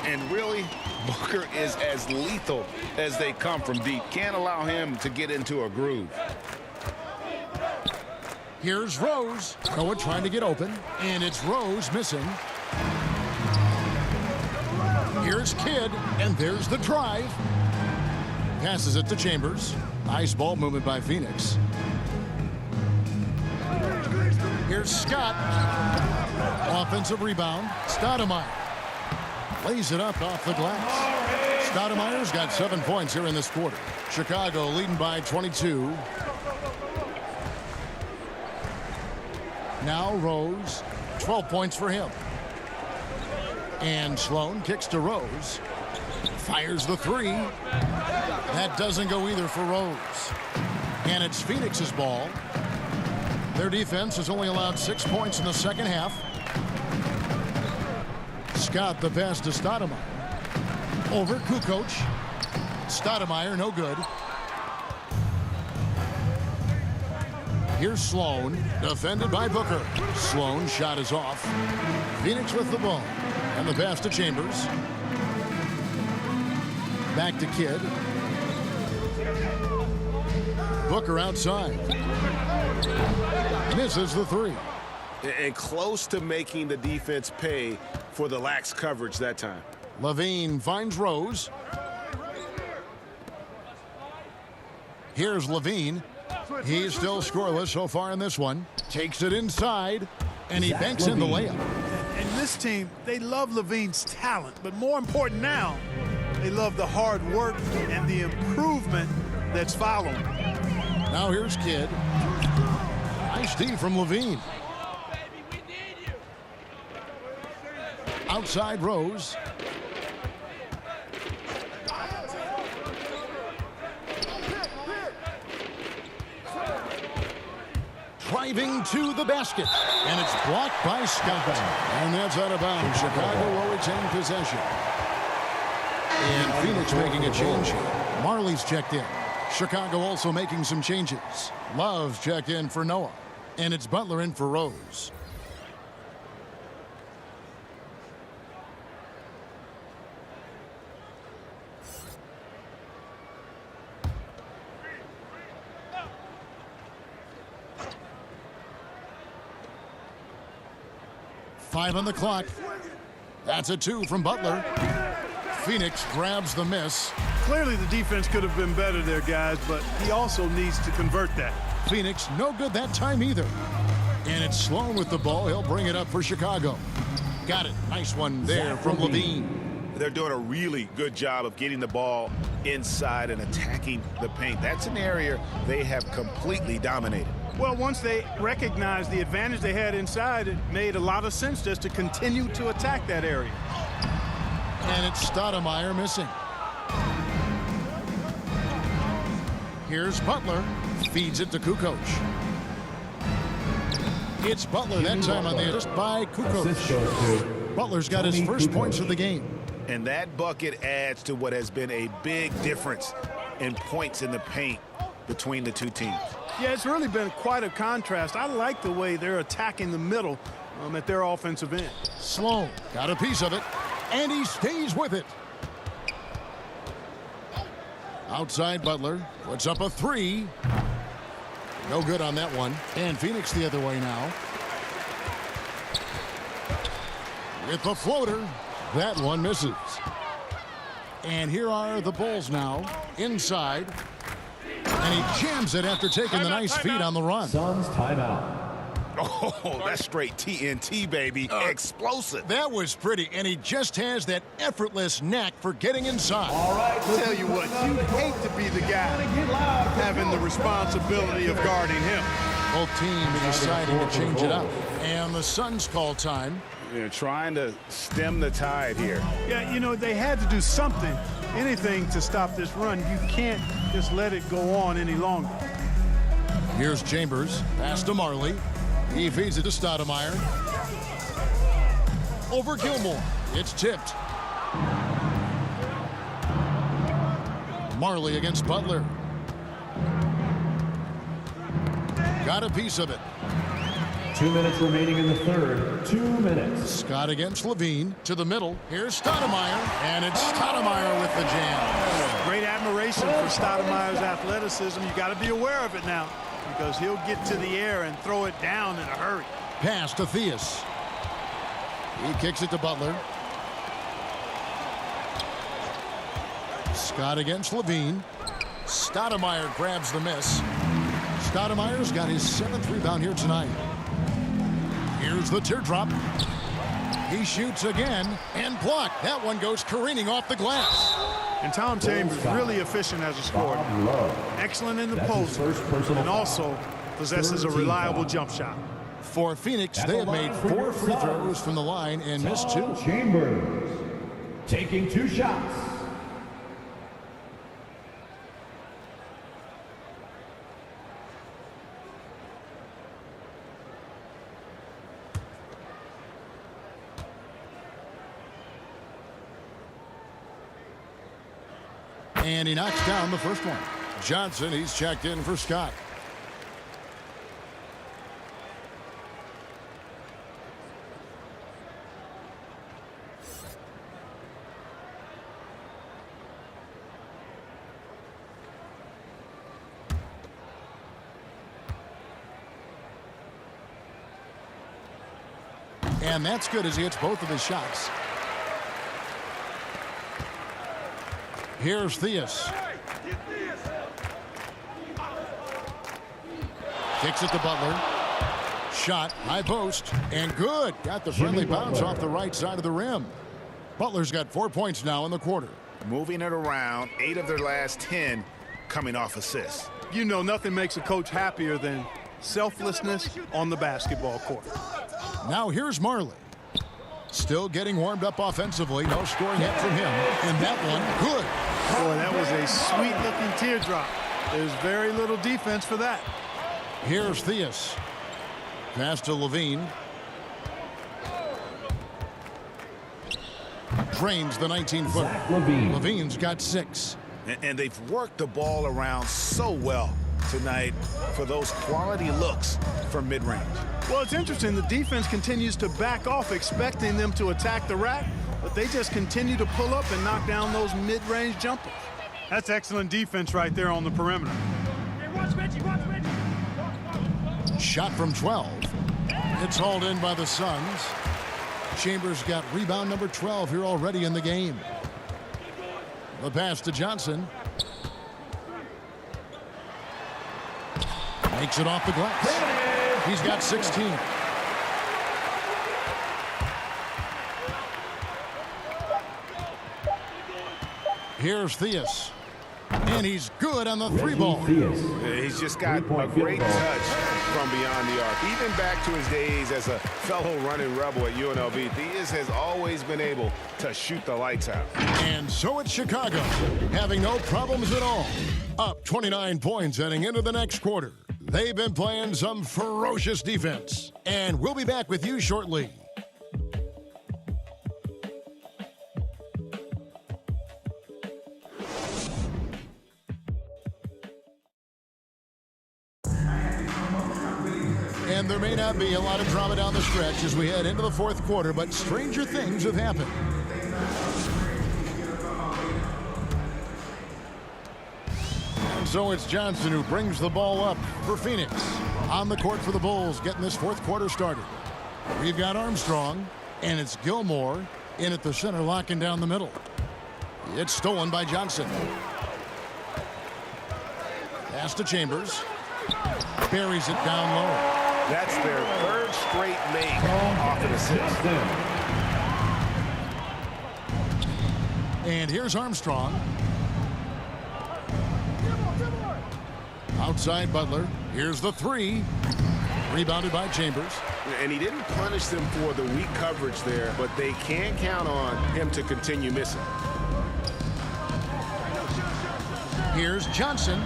Speaker 3: And really, Booker is as lethal as they come from deep. Can't allow him to get into a groove.
Speaker 1: Here's Rose. Noah trying to get open, and it's Rose missing. Here's Kidd, and there's the drive. Passes it to Chambers. Nice ball movement by Phoenix. Here's Scott. Offensive rebound. Stoudemire. Lays it up off the glass. Stoudemire's got 7 points here in this quarter. Chicago leading by 22. Now Rose, 12 points for him. And Sloan kicks to Rose. Fires the 3. That doesn't go either for Rose. And it's Phoenix's ball. Their defense has only allowed 6 points in the second half. Scott the pass to Stoudemire. Over Kukoc. Stoudemire no good. Here's Sloan, defended by Booker. Sloan shot is off. Phoenix with the ball. And the pass to Chambers. Back to Kidd. Booker outside. Misses the 3.
Speaker 3: And close to making the defense pay for the lax coverage that time.
Speaker 1: Levine finds Rose. Here's Levine. He's still scoreless so far in this one. Takes it inside, and he banks in the layup.
Speaker 2: And this team, they love Levine's talent, but more important now, they love the hard work and the improvement that's following.
Speaker 1: Now here's Kidd. Nice D from Levine. Outside Rose. Driving to the basket. And it's blocked by Scott. And that's out of bounds. Chicago will retain possession. And Phoenix making a change here. Marley's checked in. Chicago also making some changes. Love's checked in for Noah. And it's Butler in for Rose. Five on the clock. That's a 2 from Butler. Phoenix grabs the miss.
Speaker 2: Clearly the defense could have been better there, guys, but he also needs to convert that.
Speaker 1: Phoenix no good that time either. And it's Sloan with the ball. He'll bring it up for Chicago. Got it. Nice one there from Levine.
Speaker 3: They're doing a really good job of getting the ball inside and attacking the paint. That's an area they have completely dominated.
Speaker 2: Well, once they recognized the advantage they had inside, it made a lot of sense just to continue to attack that area.
Speaker 1: And it's Stoudemire missing. Here's Butler. Feeds it to Kukoc. It's Butler that time on the assist by Kukoc. Butler's got his first points of the game.
Speaker 3: And that bucket adds to what has been a big difference in points in the paint between the two teams.
Speaker 2: Yeah, it's really been quite a contrast. I like the way they're attacking the middle at their offensive end.
Speaker 1: Sloan got a piece of it, and he stays with it. Outside Butler puts up a three. No good on that one. And Phoenix the other way now. With the floater. That one misses. And here are the Bulls now. Inside. And he jams it after taking the nice feed on the run.
Speaker 4: Suns timeout.
Speaker 3: Oh, that's straight TNT, baby. Explosive.
Speaker 1: That was pretty. And he just has that effortless knack for getting inside.
Speaker 4: All right,
Speaker 2: Tell you what, you hate to be the guy having the responsibility of guarding him.
Speaker 1: Both teams deciding to change it up. And the Suns call time.
Speaker 3: They're trying to stem the tide here.
Speaker 2: Yeah, you know, they had to do something, anything to stop this run. You can't just let it go on any longer.
Speaker 1: Here's Chambers. Pass to Marley. He feeds it to Stoudemire. Over Gilmore. It's tipped. Marley against Butler. Got a piece of it.
Speaker 4: 2 minutes remaining in the third. 2 minutes.
Speaker 1: Scott against Levine. To the middle. Here's Stoudemire. And it's Stoudemire with the jam.
Speaker 2: Great admiration for Stoudemire's athleticism. You got to be aware of it now, because he'll get to the air and throw it down in a hurry.
Speaker 1: Pass to Theus. He kicks it to Butler. Scott against Levine. Stoudemire grabs the miss. Stoudemire's got his 7th rebound here tonight. Here's the teardrop. He shoots again and blocked. That one goes careening off the glass.
Speaker 2: And Tom Chambers really efficient as a scorer. Excellent in the post, and also possesses a reliable jump shot.
Speaker 1: For Phoenix, they have made 4 free throws from the line and missed 2.
Speaker 4: Chambers taking 2 shots.
Speaker 1: And he knocks down the first one. Johnson, he's checked in for Scott. And that's good as he hits both of his shots. Here's Theus. Kicks it to Butler. Shot, high post, and good. Got the friendly bounce off the right side of the rim. Butler's got 4 points now in the quarter.
Speaker 3: Moving it around, 8 of their last 10 coming off assists.
Speaker 2: You know, nothing makes a coach happier than selflessness on the basketball court.
Speaker 1: Now here's Marley. Still getting warmed up offensively. No scoring hit from him. And that one, good.
Speaker 2: Boy, that was a sweet-looking teardrop. There's very little defense for that.
Speaker 1: Here's Theus. Pass to Levine. Drains the 19-footer. Levine's got 6.
Speaker 3: And they've worked the ball around so well tonight for those quality looks from mid-range.
Speaker 2: Well, it's interesting. The defense continues to back off, expecting them to attack the rack, but they just continue to pull up and knock down those mid-range jumpers. That's excellent defense right there on the perimeter.
Speaker 10: Hey, watch Reggie, watch Reggie.
Speaker 1: Shot from 12. It's hauled in by the Suns. Chambers got rebound number 12 here already in the game. The pass to Johnson. Makes it off the glass. He's got 16. Here's Theus. And he's good on the three ball.
Speaker 3: He's just got a great touch from beyond the arc. Even back to his days as a fellow running rebel at UNLV, Theus has always been able to shoot the lights out.
Speaker 1: And so it's Chicago, having no problems at all. Up 29 points heading into the next quarter. They've been playing some ferocious defense. And we'll be back with you shortly. And there may not be a lot of drama down the stretch as we head into the fourth quarter, but stranger things have happened. And so it's Johnson who brings the ball up for Phoenix. On the court for the Bulls, getting this fourth quarter started. We've got Armstrong, and it's Gilmore in at the center, locking down the middle. It's stolen by Johnson. Pass to Chambers. Buries it down low.
Speaker 3: That's their third straight make off an assist.
Speaker 1: And here's Armstrong. Outside Butler. Here's the three. Rebounded by Chambers.
Speaker 3: And he didn't punish them for the weak coverage there, but they can't count on him to continue missing.
Speaker 1: Here's Johnson.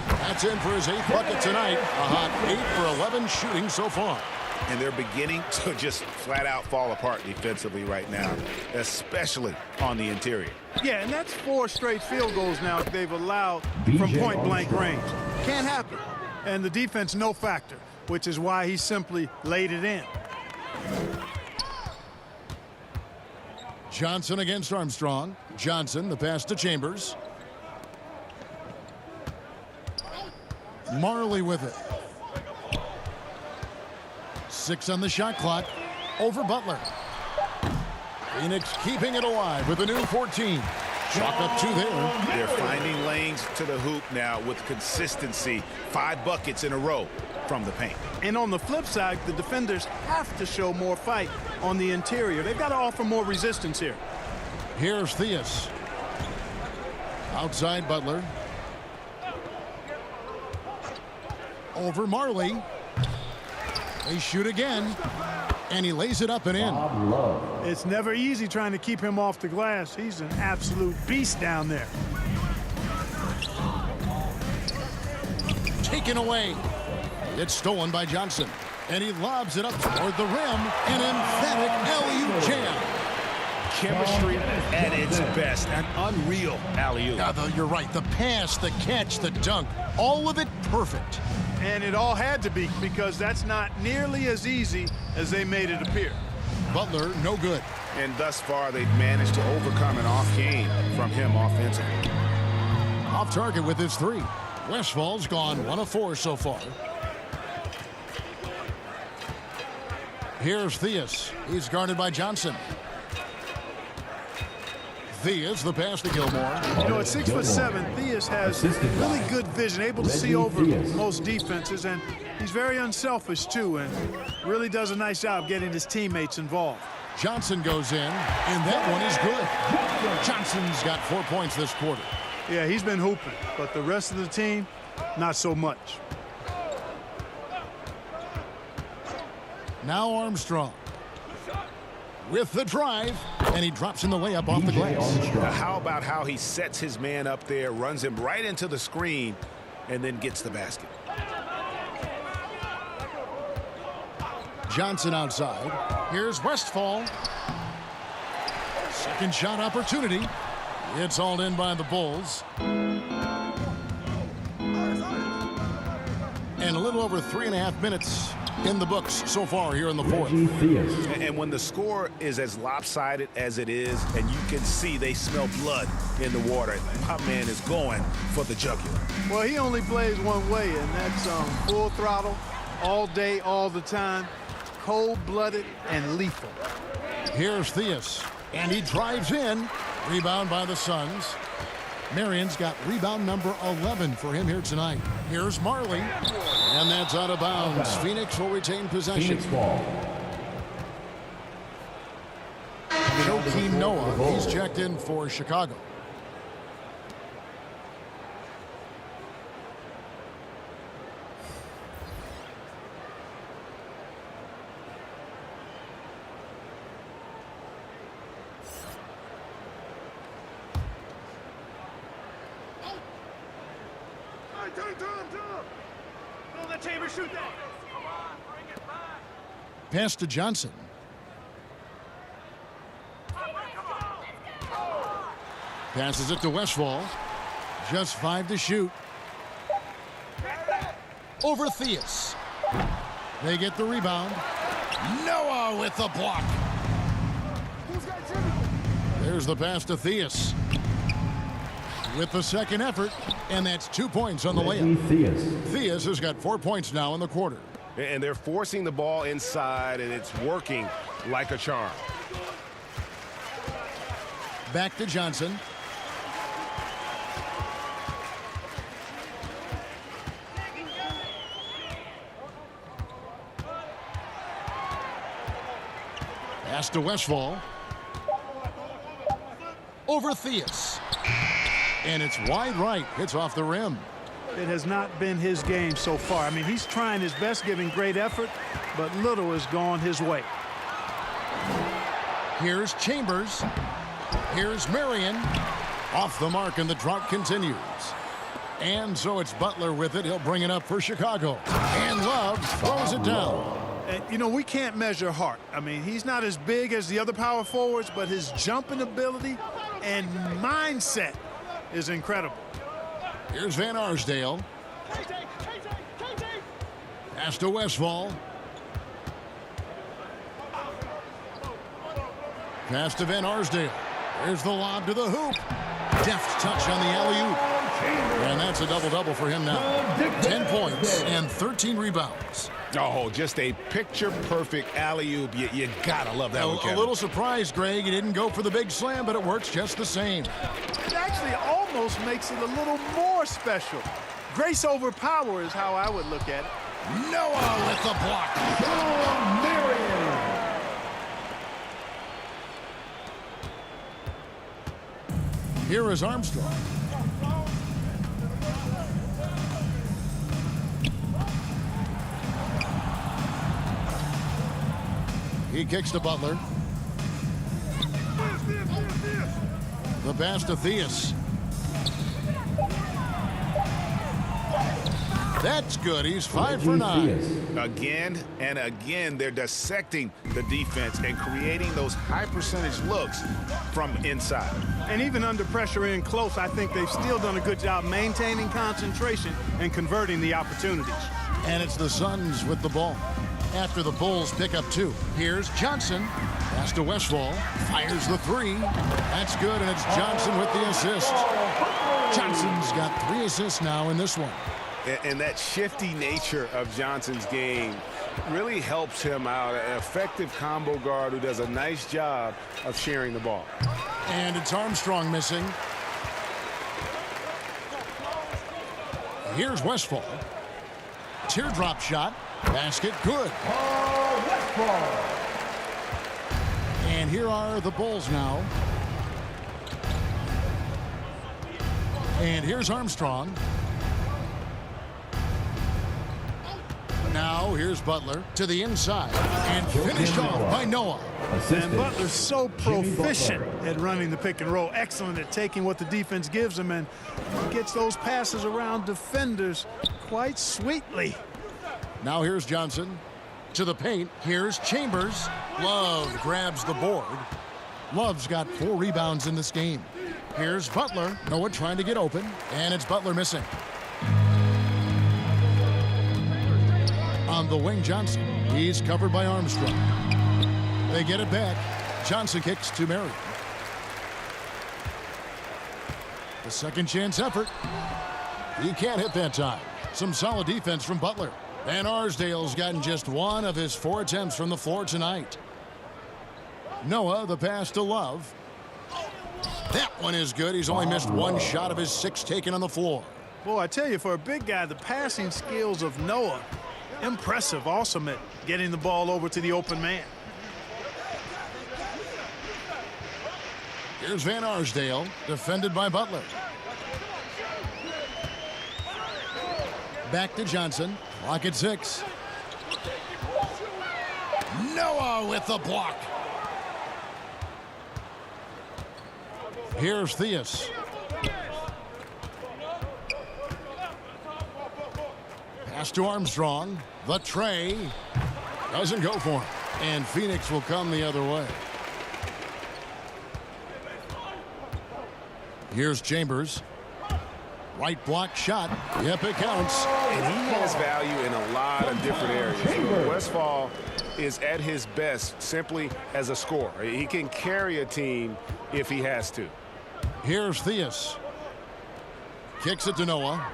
Speaker 1: That's in for his 8th bucket tonight. A hot 8 for 11 shooting so far.
Speaker 3: And they're beginning to just flat out fall apart defensively right now, especially on the interior.
Speaker 2: Yeah, and that's 4 straight field goals now they've allowed from point-blank range. Can't happen. And the defense, no factor, which is why he simply laid it in.
Speaker 1: Johnson against Armstrong. Johnson, the pass to Chambers. Marley with it. 6 on the shot clock. Over Butler. Phoenix keeping it alive with a new 14. Chalk up 2 there.
Speaker 3: They're finding lanes to the hoop now with consistency. 5 buckets in a row from the paint.
Speaker 2: And on the flip side, the defenders have to show more fight on the interior. They've got to offer more resistance here.
Speaker 1: Here's Theus. Outside Butler. Over Marley. They shoot again. And he lays it up and in.
Speaker 2: It's never easy trying to keep him off the glass. He's an absolute beast down there.
Speaker 1: Taken away. It's stolen by Johnson. And he lobs it up toward the rim. An emphatic alley-oop jam.
Speaker 3: Chemistry at its best. An unreal alley-oop.
Speaker 1: You're right. The pass, the catch, the dunk. All of it perfect.
Speaker 2: And it all had to be, because that's not nearly as easy as they made it appear.
Speaker 1: Butler, no good.
Speaker 3: And thus far, they've managed to overcome an off game from him offensively.
Speaker 1: Off target with his 3. Westfall's gone 1 of 4 so far. Here's Theus. He's guarded by Johnson. Theus, the pass to Gilmore.
Speaker 2: You know, at 6'7", Theus has really good vision, able to see over most defenses, and he's very unselfish too, and really does a nice job getting his teammates involved.
Speaker 1: Johnson goes in, and that one is good. Johnson's got 4 points this quarter.
Speaker 2: Yeah, he's been hooping, but the rest of the team, not so much.
Speaker 1: Now Armstrong with the drive, and he drops in the layup off the glass.
Speaker 3: Now, how about how he sets his man up there, runs him right into the screen, and then gets the basket.
Speaker 1: Johnson outside. Here's Westfall. Second shot opportunity. It's hauled in by the Bulls. And a little over 3.5 minutes in the books so far here in the fourth.
Speaker 3: And when the score is as lopsided as it is, and you can see they smell blood in the water, my man is going for the jugular.
Speaker 2: Well, he only plays one way, and that's full throttle, all day, all the time, cold-blooded and lethal.
Speaker 1: Here's Theus, and he drives in. Rebound by the Suns. Marion's got rebound number 11 for him here tonight. Here's Marley, and that's out of bounds. Phoenix will retain possession. Joakim Noah, he's checked in for Chicago.
Speaker 10: Don't let Chambers shoot that.
Speaker 1: Pass to Johnson. Passes it to Westfall. Just 5 to shoot. Over Theus. They get the rebound. Noah with the block. There's the pass to Theus. With the second effort, and that's 2 points on the layup. Theus has got 4 points now in the quarter.
Speaker 3: And they're forcing the ball inside, and it's working like a charm.
Speaker 1: Back to Johnson. Pass to Westfall. Over Theus. And it's wide right. Hits off the rim.
Speaker 2: It has not been his game so far. I mean, he's trying his best, giving great effort, but little has gone his way.
Speaker 1: Here's Chambers. Here's Marion. Off the mark, and the drought continues. And so it's Butler with it. He'll bring it up for Chicago. And Love throws it down.
Speaker 2: And, you know, we can't measure Hart. I mean, he's not as big as the other power forwards, but his jumping ability and mindset is incredible.
Speaker 1: Here's Van Arsdale. Pass to Westfall. Pass to Van Arsdale. There's the lob to the hoop. Deft touch on the alley-oop. And that's a double-double for him now. 10 points and 13 rebounds.
Speaker 3: Oh, just a picture-perfect alley-oop. You gotta love that one, Kevin.
Speaker 1: A little surprised, Greg. He didn't go for the big slam, but it works just the same.
Speaker 2: It actually almost makes it a little more special. Grace over power is how I would look at it.
Speaker 1: Noah with the block. Here is Armstrong. He kicks to Butler. The pass to Theus. That's good. He's 5 for 9.
Speaker 3: Again and again, they're dissecting the defense and creating those high-percentage looks from inside.
Speaker 2: And even under pressure in close, I think they've still done a good job maintaining concentration and converting the opportunities.
Speaker 1: And it's the Suns with the ball. After the Bulls pick up 2. Here's Johnson. Pass to Westfall. Fires the 3. That's good, and it's Johnson with the assist. Johnson's got 3 assists now in this one.
Speaker 3: And that shifty nature of Johnson's game really helps him out. An effective combo guard who does a nice job of sharing the ball.
Speaker 1: And it's Armstrong missing. Here's Westfall. Teardrop shot. Basket good. And here are the Bulls now. And here's Armstrong. Now here's Butler to the inside and finished off by Noah.
Speaker 2: And Butler's so proficient at running the pick and roll. Excellent at taking what the defense gives him, and he gets those passes around defenders quite sweetly.
Speaker 1: Now here's Johnson to the paint. Here's Chambers. Love grabs the board. Love's got 4 rebounds in this game. Here's Butler. Noah trying to get open, and it's Butler missing. On the wing, Johnson. He's covered by Armstrong. They get it back. Johnson kicks to Marion. The second chance effort. He can't hit that time. Some solid defense from Butler. Van Arsdale's gotten just 1 of his 4 attempts from the floor tonight. Noah, the pass to Love. That one is good. He's only missed 1 shot of his 6 taken on the floor.
Speaker 2: Boy, I tell you, for a big guy, the passing skills of Noah, impressive. Awesome at getting the ball over to the open man.
Speaker 1: Here's Van Arsdale, defended by Butler. Back to Johnson. Clock at 6. Noah with the block. Here's Theus. Pass to Armstrong. The tray. Doesn't go for him. And Phoenix will come the other way. Here's Chambers. Right block shot. Yep, it counts.
Speaker 3: And he has value in a lot of different areas. Westphal is at his best simply as a scorer. He can carry a team if he has to.
Speaker 1: Here's Theus. Kicks it to Noah.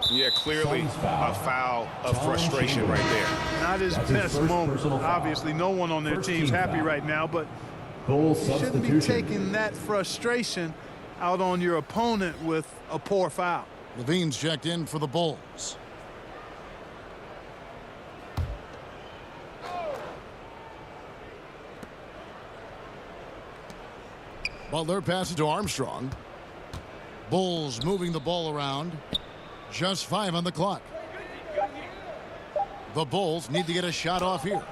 Speaker 3: Yeah, clearly a foul of frustration right there.
Speaker 2: Not his best moment. Obviously, no one on their team's happy right now, but you shouldn't be taking that frustration out on your opponent with a poor foul.
Speaker 1: Levine's checked in for the Bulls. Butler passes to Armstrong. Bulls moving the ball around. Just 5 on the clock. The Bulls need to get a shot off here.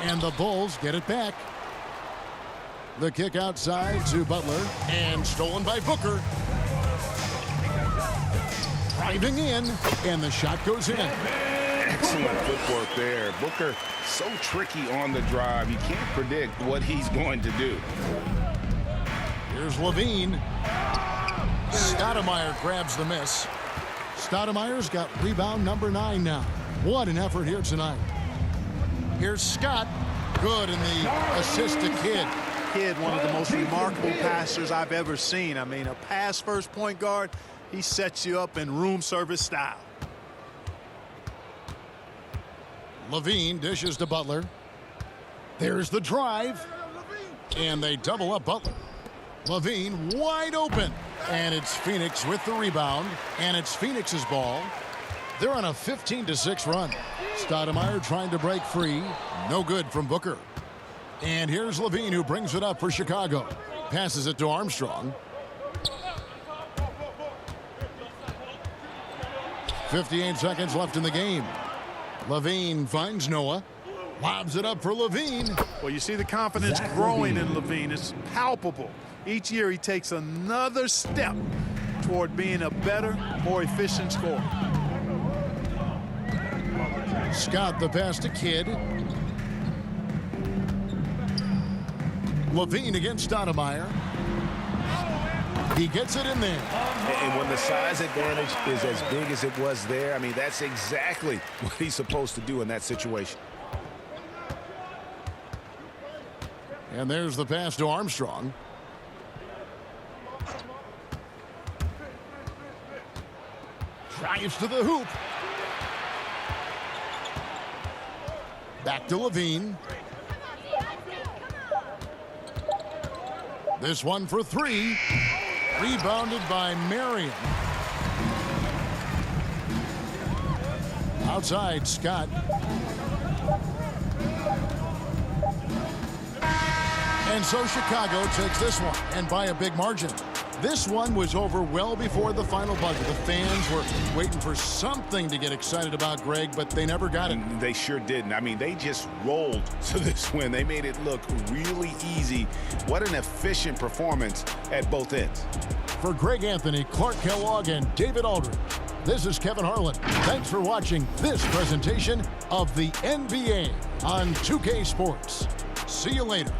Speaker 1: And the Bulls get it back. The kick outside to Butler. And stolen by Booker. Driving in. And the shot goes in.
Speaker 3: Excellent footwork there. Booker so tricky on the drive. You can't predict what he's going to do.
Speaker 1: Here's Levine. Stoudemire grabs the miss. Stoudemire's got rebound number 9 now. What an effort here tonight. Here's Scott. Good in the assist to Kidd.
Speaker 2: Kidd, one of the most remarkable passers I've ever seen. I mean, a pass-first point guard, he sets you up in room service style.
Speaker 1: Levine dishes to Butler. There's the drive. And they double up Butler. Levine wide open. And it's Phoenix with the rebound. And it's Phoenix's ball. They're on a 15-6 run. Stoudemire trying to break free. No good from Booker. And here's Levine, who brings it up for Chicago. Passes it to Armstrong. 58 seconds left in the game. Levine finds Noah. Lobs it up for Levine.
Speaker 2: Well, you see the confidence growing in Levine. It's palpable. Each year he takes another step toward being a better, more efficient scorer.
Speaker 1: Scott the pass to Kidd. Levine against Stoudemire. He gets it in there.
Speaker 3: And when the size advantage is as big as it was there, I mean, that's exactly what he's supposed to do in that situation.
Speaker 1: And there's the pass to Armstrong. Drives to the hoop. Back to Levine. This one for 3. Rebounded by Marion. Outside, Scott. And so Chicago takes this one, and by a big margin. This one was over well before the final buzzer. The fans were waiting for something to get excited about, Greg, but they never got it.
Speaker 3: They sure didn't. I mean, they just rolled to this win. They made it look really easy. What an efficient performance at both ends.
Speaker 1: For Greg Anthony, Clark Kellogg, and David Aldridge, this is Kevin Harlan. Thanks for watching this presentation of the NBA on 2K Sports. See you later.